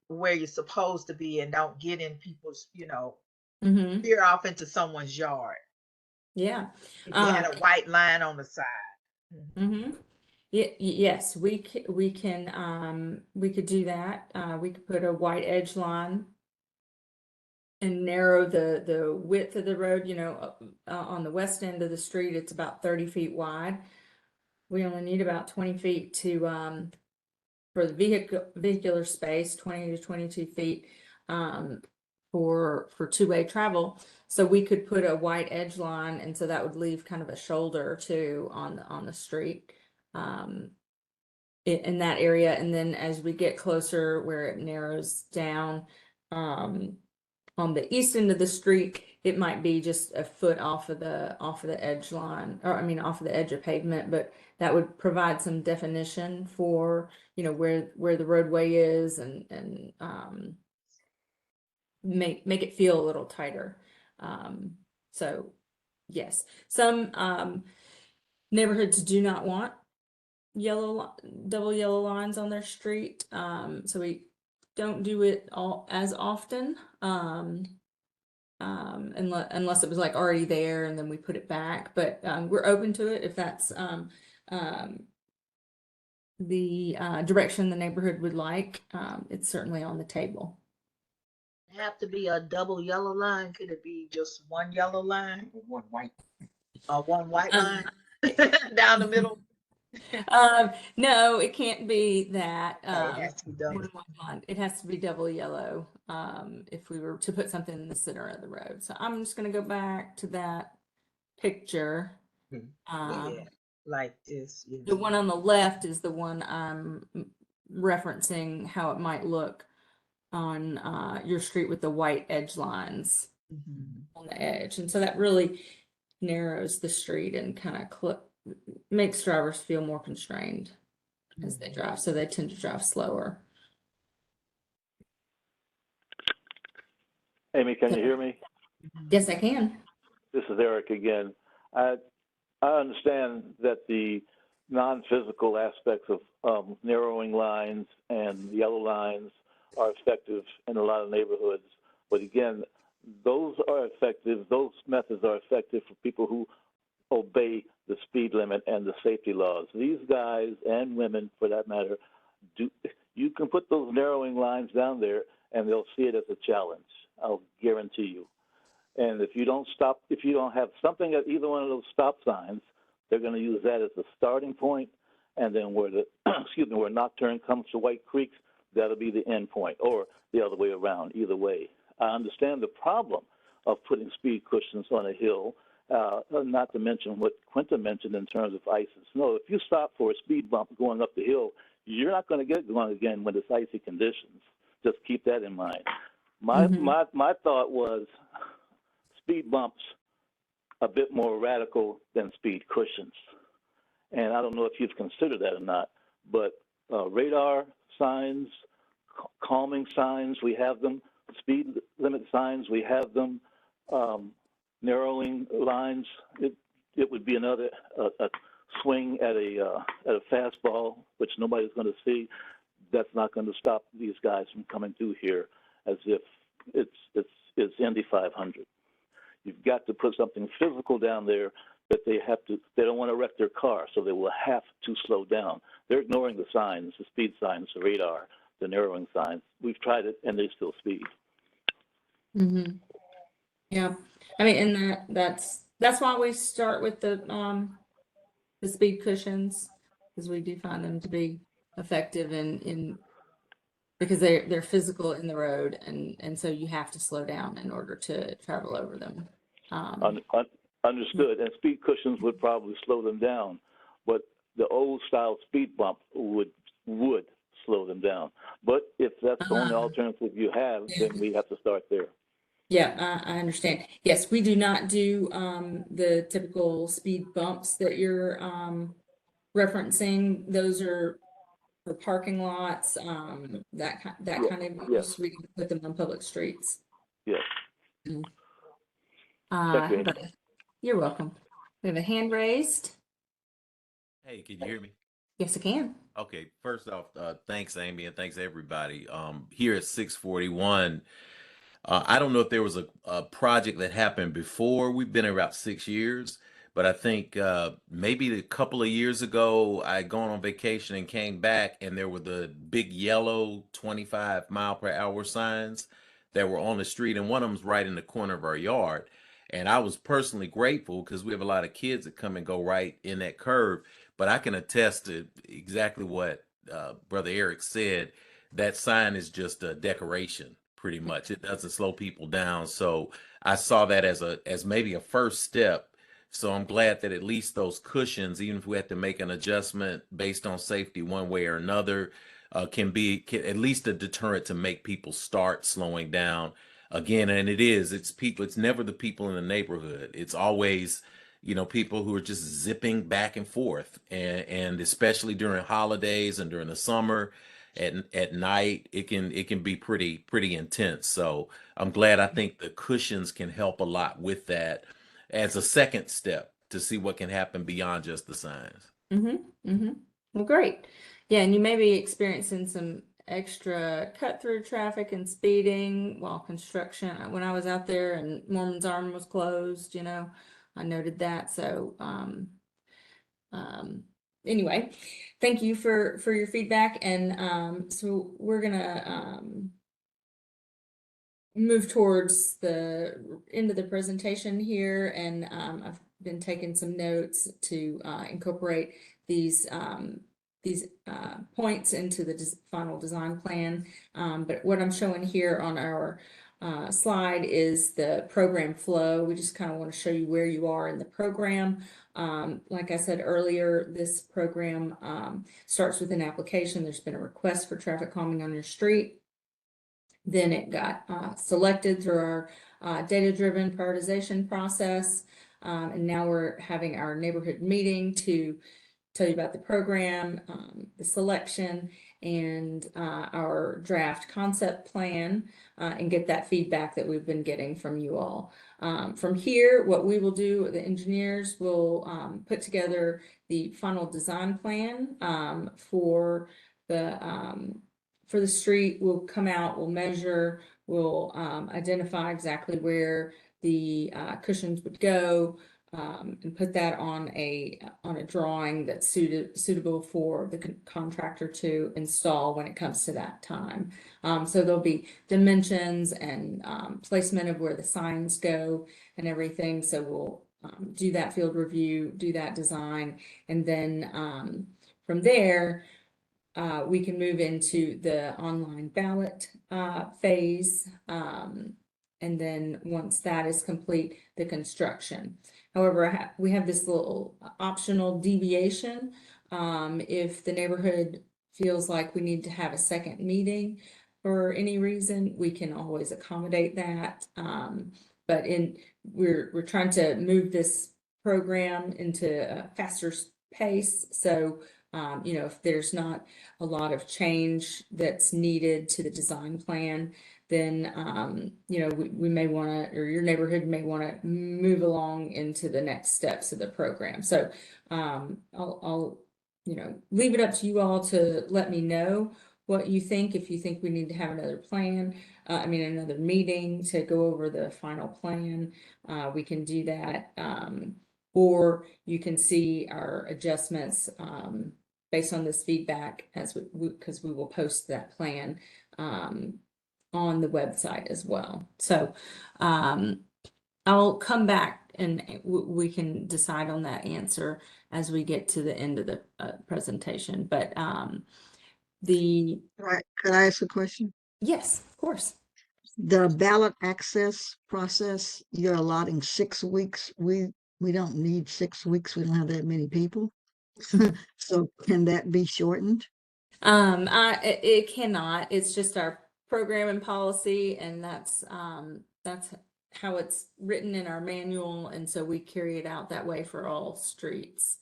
you're supposed to be and don't get in people's, you know, Mm-hmm. veer off into someone's yard. Yeah. If you had a white line on the side. Mm-hmm. Yes, we can we could do that. We could put a white edge line and narrow the width of the road. You know, on the west end of the street, it's about 30 feet wide. We only need about 20 feet to for the vehicular space, 20 to 22 feet for two-way travel. So we could put a white edge line, and so that would leave kind of a shoulder or two on the street in that area. And then as we get closer, where it narrows down on the east end of the street, it might be just a foot off of the edge line, or I mean off of the edge of pavement, but that would provide some definition for, you know, where the roadway is and make it feel a little tighter. So yes, some neighborhoods do not want double yellow lines on their street. So we don't do it all as often. Unless it was like already there and then we put it back, but we're open to it if that's the direction the neighborhood would like. It's certainly on the table. Have to be a double yellow line? Could it be just one yellow line? One white. Or one white line down the middle? No, it can't be that. It has to be double. one line. It has to be double yellow if we were to put something in the center of the road. So I'm just going to go back to that picture. Yeah, like this. You know. The one on the left is the one I'm referencing how it might look on your street with the white edge lines on the edge. And so that really narrows the street and kind of makes drivers feel more constrained as they drive. So they tend to drive slower. Amy, can you hear me? Yes, I can. This is Eric again. I understand that the non-physical aspects of narrowing lines and yellow lines are effective in a lot of neighborhoods. But again, those methods are effective for people who obey the speed limit and the safety laws. These guys and women, for that matter, you can put those narrowing lines down there and they'll see it as a challenge. I'll guarantee you. And if you don't have something at either one of those stop signs, they're going to use that as the starting point, and then where where Nocturne comes to White Creek, that'll be the end point, or the other way around. Either way, I understand the problem of putting speed cushions on a hill. Not to mention what Quinta mentioned in terms of ice and snow. If you stop for a speed bump going up the hill, you're not going to get going again when it's icy conditions. Just keep that in mind. My thought was speed bumps a bit more radical than speed cushions. And I don't know if you've considered that or not, but radar signs, calming signs, we have them. Speed limit signs, we have them. Narrowing lines, it would be another swing at a fastball, which nobody's going to see, that's not going to stop these guys from coming through here as if it's Indy 500. You've got to put something physical down there that they don't want to wreck their car, so they will have to slow down. They're ignoring the signs, the speed signs, the radar, the narrowing signs. We've tried it, and they still speed. Mm-hmm. Yeah, I mean, and that's why we start with the speed cushions, because we do find them to be effective in because they're physical in the road, and so you have to slow down in order to travel over them. Understood. And speed cushions would probably slow them down, but the old style speed bump would slow them down. But if that's the only alternative you have, then we have to start there. Yeah, I understand. Yes, we do not do the typical speed bumps that you're referencing. Those are for parking lots, that kind of use. We can put them on public streets. Yes. Thank you. You're welcome. We have a hand raised. Hey, can you hear me? Yes, I can. Okay, first off, thanks, Amy, and thanks everybody. Here at 641, I don't know if there was a project that happened before. We've been here about 6 years, but I think maybe a couple of years ago, I had gone on vacation and came back, and there were the big yellow 25-mile-per-hour signs that were on the street, and one of them's right in the corner of our yard. And I was personally grateful because we have a lot of kids that come and go right in that curve. But I can attest to exactly what Brother Eric said. That sign is just a decoration, pretty much. It doesn't slow people down. So I saw that as maybe a first step. So I'm glad that at least those cushions, even if we have to make an adjustment based on safety one way or another, can at least a deterrent to make people start slowing down again. And it's people, it's never the people in the neighborhood. It's always, people who are just zipping back and forth, and especially during holidays and during the summer at night, it can be pretty intense. So I'm glad. I think the cushions can help a lot with that as a second step to see what can happen beyond just the signs. Well, great. Yeah, and you may be experiencing some extra cut-through traffic and speeding while construction. When I was out there and Mormon's Arm was closed, I noted that. So, anyway, thank you for your feedback. And so we're gonna move towards the end of the presentation here, and I've been taking some notes to incorporate these points into the final design plan. But what I'm showing here on our slide is the program flow. We just kind of want to show you where you are in the program. Like I said earlier, this program starts with an application. There's been a request for traffic calming on your street. Then it got selected through our data-driven prioritization process. And now we're having our neighborhood meeting to tell you about the program, the selection, and our draft concept plan, and get that feedback that we've been getting from you all. From here, what we will do, the engineers will put together the final design plan for the street. We'll come out, we'll measure, we'll identify exactly where the cushions would go, and put that on a drawing that's suitable for the contractor to install when it comes to that time. So there'll be dimensions and placement of where the signs go and everything. So we'll do that field review, do that design, and then from there, we can move into the online ballot phase. And then once that is complete, the construction. However, we have this little optional deviation. If the neighborhood feels like we need to have a second meeting for any reason, we can always accommodate that. But we're trying to move this program into a faster pace. So if there's not a lot of change that's needed to the design plan, then, you know, we may want to, or your neighborhood may want to move along into the next steps of the program. So, I'll, you know, leave it up to you all to let me know what you think. If you think we need to have another plan, another meeting to go over the final plan, we can do that. Or you can see our adjustments, based on this feedback as because we will post that plan, on the website as well. So, I'll come back and we can decide on that answer as we get to the end of the presentation. But Right, could I ask a question? yes, of course. The ballot access process, you're allotting 6 weeks. We don't need 6 weeks. We don't have that many people. So can that be shortened? It cannot. It's just our program and policy, and that's how it's written in our manual, and so we carry it out that way for all streets.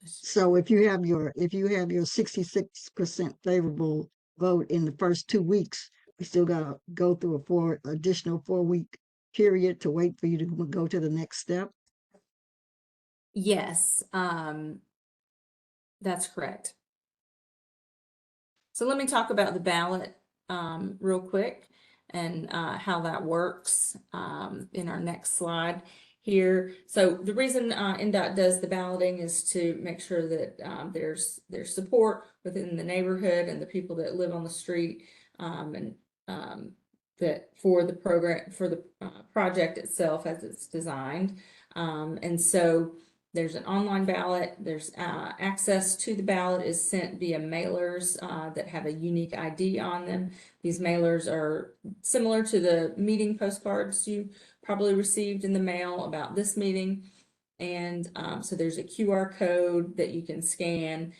So if you have your 66% favorable vote in the first 2 weeks, we still gotta go through a additional 4 week period to wait for you to go to the next step. Yes, that's correct. So let me talk about the ballot real quick and how that works in our next slide here. So the reason NDOT does the balloting is to make sure that there's support within the neighborhood and the people that live on the street, and that for the program, for the project itself as it's designed. And so there's an online ballot. There's access to the ballot is sent via mailers that have a unique ID on them. These mailers are similar to the meeting postcards you probably received in the mail about this meeting. And so there's a QR code that you can scan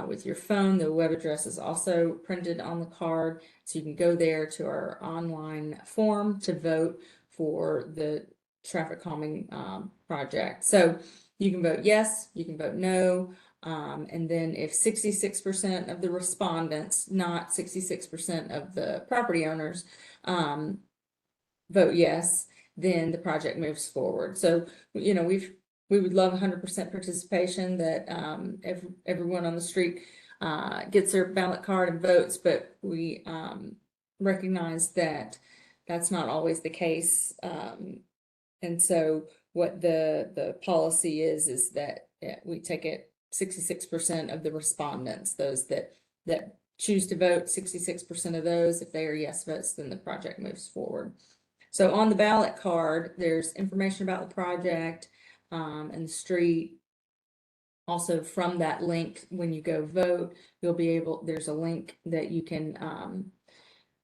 with your phone. The web address is also printed on the card. So you can go there to our online form to vote for the traffic calming project. So you can vote yes, you can vote no. And then if 66% of the respondents, not 66% of the property owners, vote yes, then the project moves forward. So, you know, we would love 100% participation, that everyone on the street gets their ballot card and votes, but we recognize that that's not always the case. And so what the policy is that we take it 66% of the respondents, those that choose to vote, 66% of those, if they are yes votes, then the project moves forward. So on the ballot card, there's information about the project and the street. Also from that link, when you go vote, there's a link that you can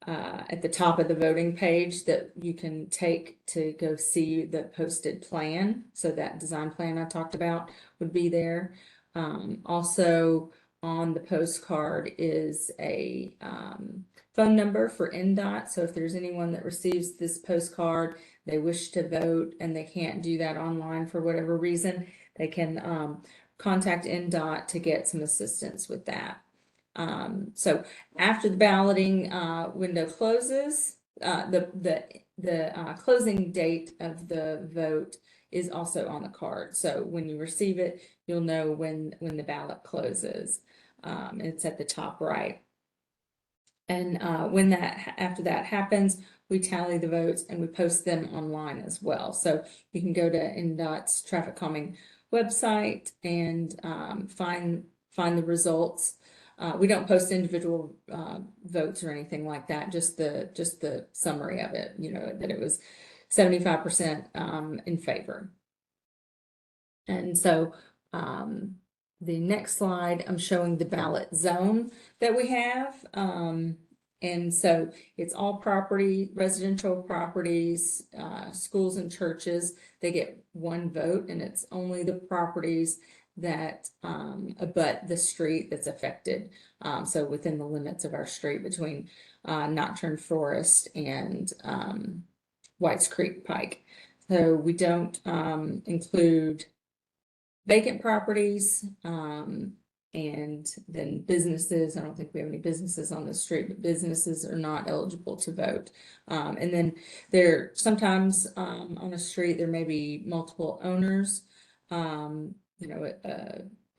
at the top of the voting page that you can take to go see the posted plan. So that design plan I talked about would be there. Also on the postcard is a phone number for NDOT. So if there's anyone that receives this postcard, they wish to vote and they can't do that online for whatever reason, they can contact NDOT to get some assistance with that. So after the balloting window closes, the closing date of the vote is also on the card. So when you receive it, you'll know when the ballot closes. It's at the top right. And after that happens, we tally the votes and we post them online as well. So you can go to NDOT's traffic calming website and find the results. We don't post individual votes or anything like that, just the summary of it, you know, that it was 75% in favor. And so the next slide, I'm showing the ballot zone that we have. And so it's all property, residential properties, schools and churches, they get one vote, and it's only the properties that abut the street that's affected. So within the limits of our street between Nocturne Forest and Whites Creek Pike. So we don't include vacant properties, And then businesses, I don't think we have any businesses on the street, but businesses are not eligible to vote. And then there, sometimes on a street, there may be multiple owners. A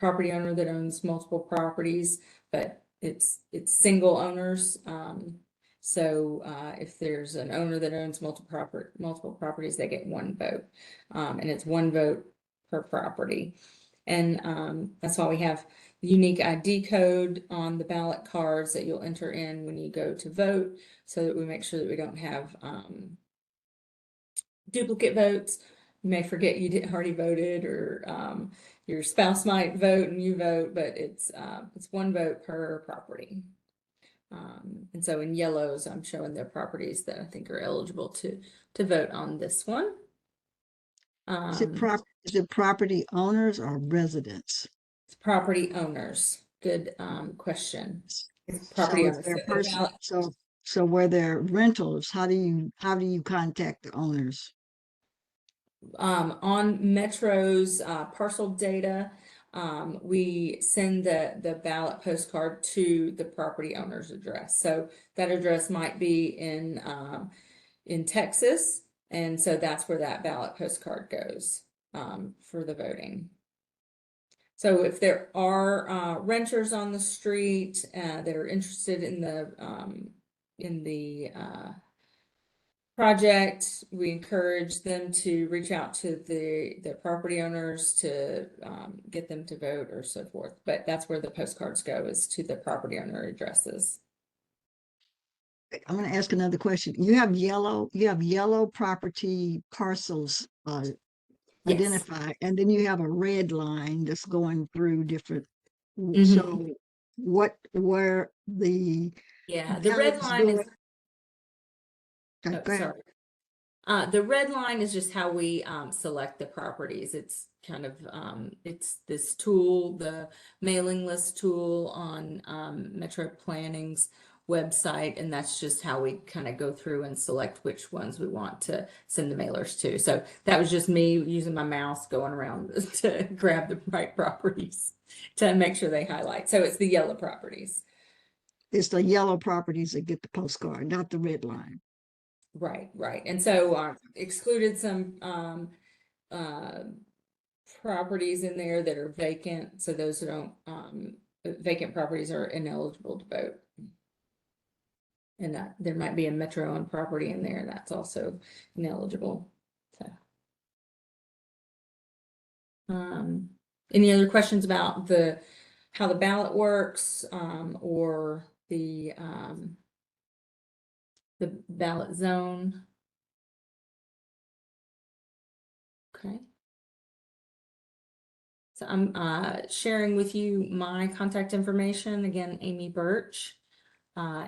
property owner that owns multiple properties, but it's single owners. So if there's an owner that owns multiple properties, they get one vote. And it's one vote per property. And that's why we have the unique ID code on the ballot cards that you'll enter in when you go to vote, so that we make sure that we don't have duplicate votes. You may forget you didn't already voted, or your spouse might vote and you vote, but it's one vote per property. And so in yellows, I'm showing the properties that I think are eligible to vote on this one. Is it property owners or residents? It's property owners. Good question. It's So property if owners. they're so where they're rentals, how do you contact the owners? On Metro's parcel data, we send the ballot postcard to the property owner's address. So that address might be in Texas, and so that's where that ballot postcard goes for the voting. So if there are renters on the street that are interested in the project, we encourage them to reach out to the property owners to get them to vote or so forth. But that's where the postcards go, is to the property owner addresses. I'm going to ask another question. You have yellow property parcels Yes. identified, and then you have a red line that's going through different. Mhm. So where the Yeah, the red line is, Okay, oh, go ahead. sorry. The red line is just how we select the properties. It's kind of it's this tool, the mailing list tool on Metro Planning's website, and that's just how we kind of go through and select which ones we want to send the mailers to. So that was just me using my mouse going around to grab the right properties to make sure they highlight. So it's the yellow properties. It's the yellow properties that get the postcard, not the red line. Right. And so excluded some properties in there that are vacant. So those who don't, vacant properties are ineligible to vote. And there might be a Metro-owned property in there that's also ineligible. So, any other questions about how the ballot works, or the ballot zone? Okay. So I'm sharing with you my contact information. Again, Amy Birch.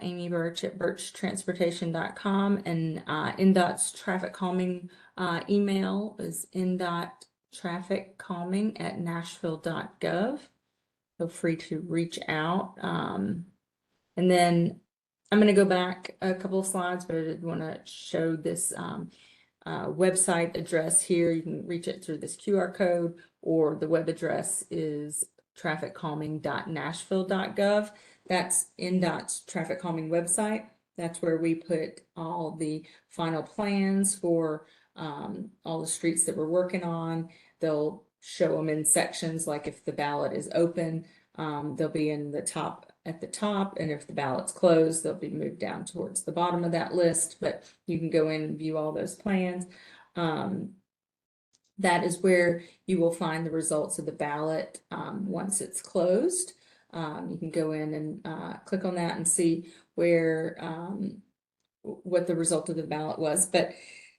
Amy Birch at birchtransportation.com, and NDOT's traffic calming email is ndot.trafficcalming@nashville.gov. Feel free to reach out. And then I'm going to go back a couple of slides, but I did want to show this website address here. You can reach it through this QR code, or the web address is trafficcalming.nashville.gov. That's NDOT's traffic calming website. That's where we put all the final plans for all the streets that we're working on. They'll show them in sections, like if the ballot is open, they'll be at the top, and if the ballot's closed, they'll be moved down towards the bottom of that list, but you can go in and view all those plans. That is where you will find the results of the ballot once it's closed. You can go in and click on that and see where what the result of the ballot was. But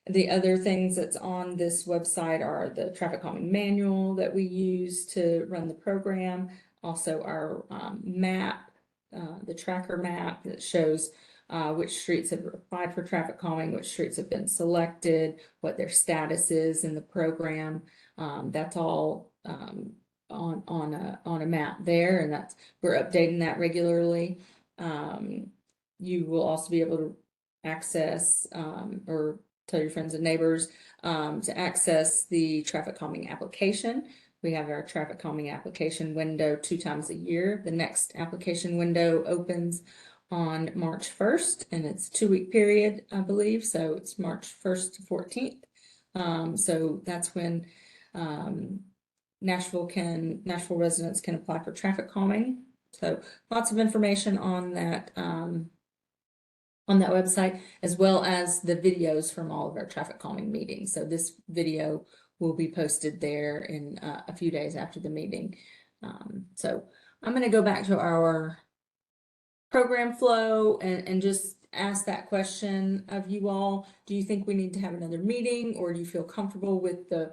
the other things that's on this website are the traffic calming manual that we use to run the program. Also our map, the tracker map that shows which streets have applied for traffic calming, which streets have been selected, what their status is in the program. That's all on a map there, and we're updating that regularly. You will also be able to access or tell your friends and neighbors to access the traffic calming application we have our traffic calming application window 2 times a year. The next application window opens on March 1st, and it's a 2-week period, I believe. So it's March 1st to 14th. So that's when Nashville residents can apply for traffic calming. So lots of information on that website, as well as the videos from all of our traffic calming meetings. So this video will be posted there in a few days after the meeting. So I'm going to go back to our program flow and just ask that question of you all. Do you think we need to have another meeting, or do you feel comfortable with the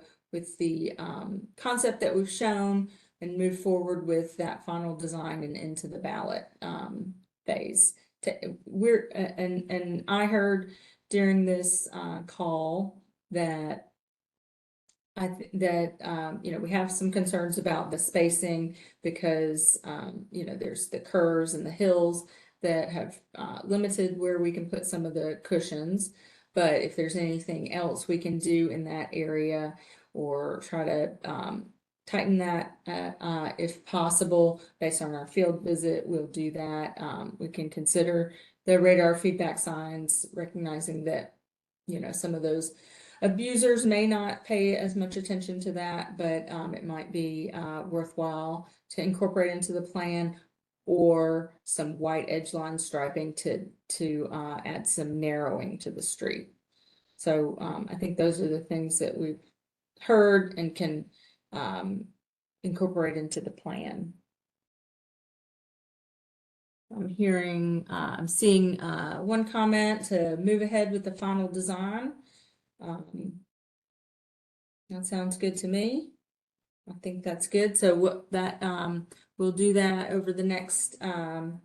concept that we've shown and move forward with that final design and into the ballot phase? And I heard during this call that we have some concerns about the spacing because there's the curves and the hills that have limited where we can put some of the cushions. But if there's anything else we can do in that area, or try to tighten that if possible, based on our field visit, we'll do that. We can consider the radar feedback signs, recognizing that some of those abusers may not pay as much attention to that, but it might be worthwhile to incorporate into the plan, or some white edge line striping to add some narrowing to the street. So I think those are the things that we've heard and can incorporate into the plan. I'm seeing one comment to move ahead with the final design. That sounds good to me. I think that's good. So what that we'll do that over the next couple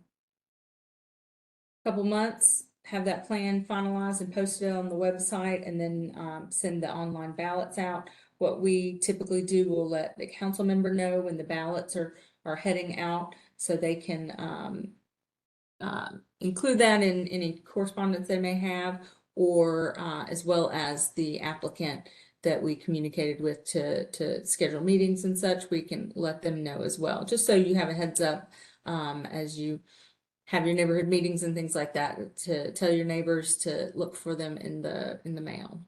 months, have that plan finalized and posted on the website, and then send the online ballots out. What we typically do, we'll let the council member know when the ballots are heading out, so they can include that in any correspondence they may have, or as well as the applicant that we communicated with to schedule meetings and such. We can let them know as well, just so you have a heads up as you have your neighborhood meetings and things like that, to tell your neighbors to look for them in the mail.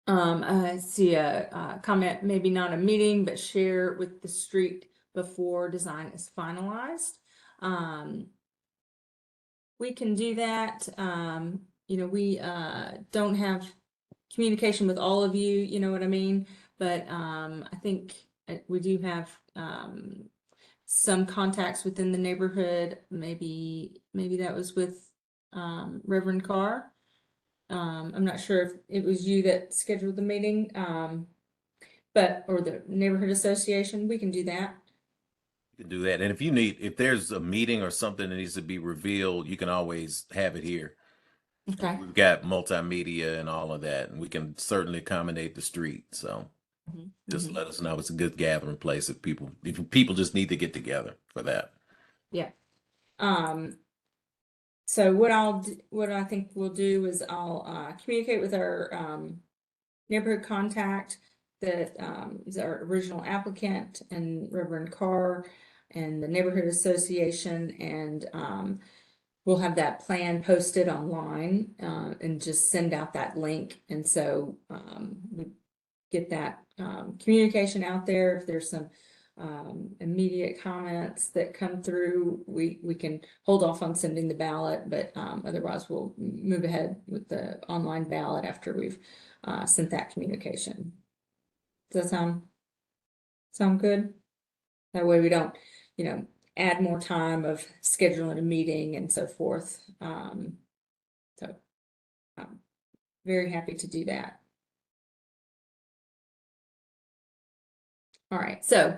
I see a comment, maybe not a meeting, but share with the street before design is finalized. We can do that. We don't have communication with all of you, you know what I mean? But I think we do have some contacts within the neighborhood. Maybe that was with Reverend Carr. I'm not sure if it was you that scheduled the meeting, or the neighborhood association. We can do that. You can do that. And if there's a meeting or something that needs to be revealed, you can always have it here. Okay. We've got multimedia and all of that, and we can certainly accommodate the street. So just let us know. It's a good gathering place if people just need to get together for that. Yeah. So what I think we'll do is I'll communicate with our neighborhood contact that is our original applicant, and Reverend Carr and the neighborhood association, and we'll have that plan posted online and just send out that link. And so we get that communication out there. If there's some immediate comments that come through, we can hold off on sending the ballot, but otherwise we'll move ahead with the online ballot after we've sent that communication. Does that sound good? That way we don't, add more time of scheduling a meeting and so forth. So I'm very happy to do that. All right, so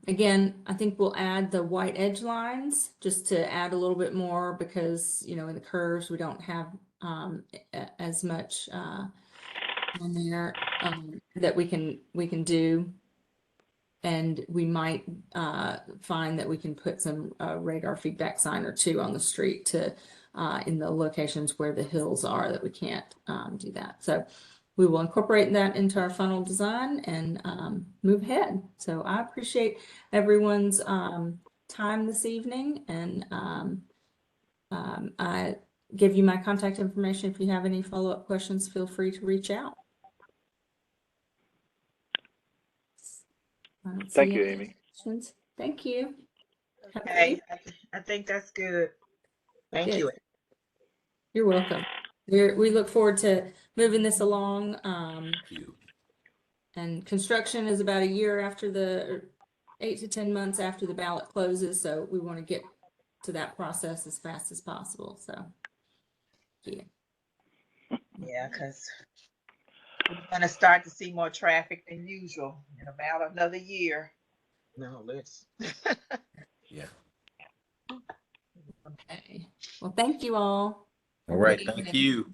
again, I think we'll add the white edge lines just to add a little bit more, because in the curves we don't have as much on there that we can do, and we might find that we can put some radar feedback sign or two on the street to in the locations where the hills are that we can't do that. So we will incorporate that into our funnel design and move ahead. So I appreciate everyone's time this evening, and I give you my contact information. If you have any follow-up questions, feel free to reach out. I don't Thank see you, any Amy. questions. Thank you. Have a good Okay, evening. I think that's good. Thank Good. you. You're welcome. We look forward to moving this along. Thank you. And construction is about a year after or 8 to 10 months after the ballot closes. So we want to get to that process as fast as possible. So, yeah. Yeah, because we're gonna start to see more traffic than usual in about another year. No, let's. Yeah. Okay. Well, thank you all. All Have a right. good Thank evening. you.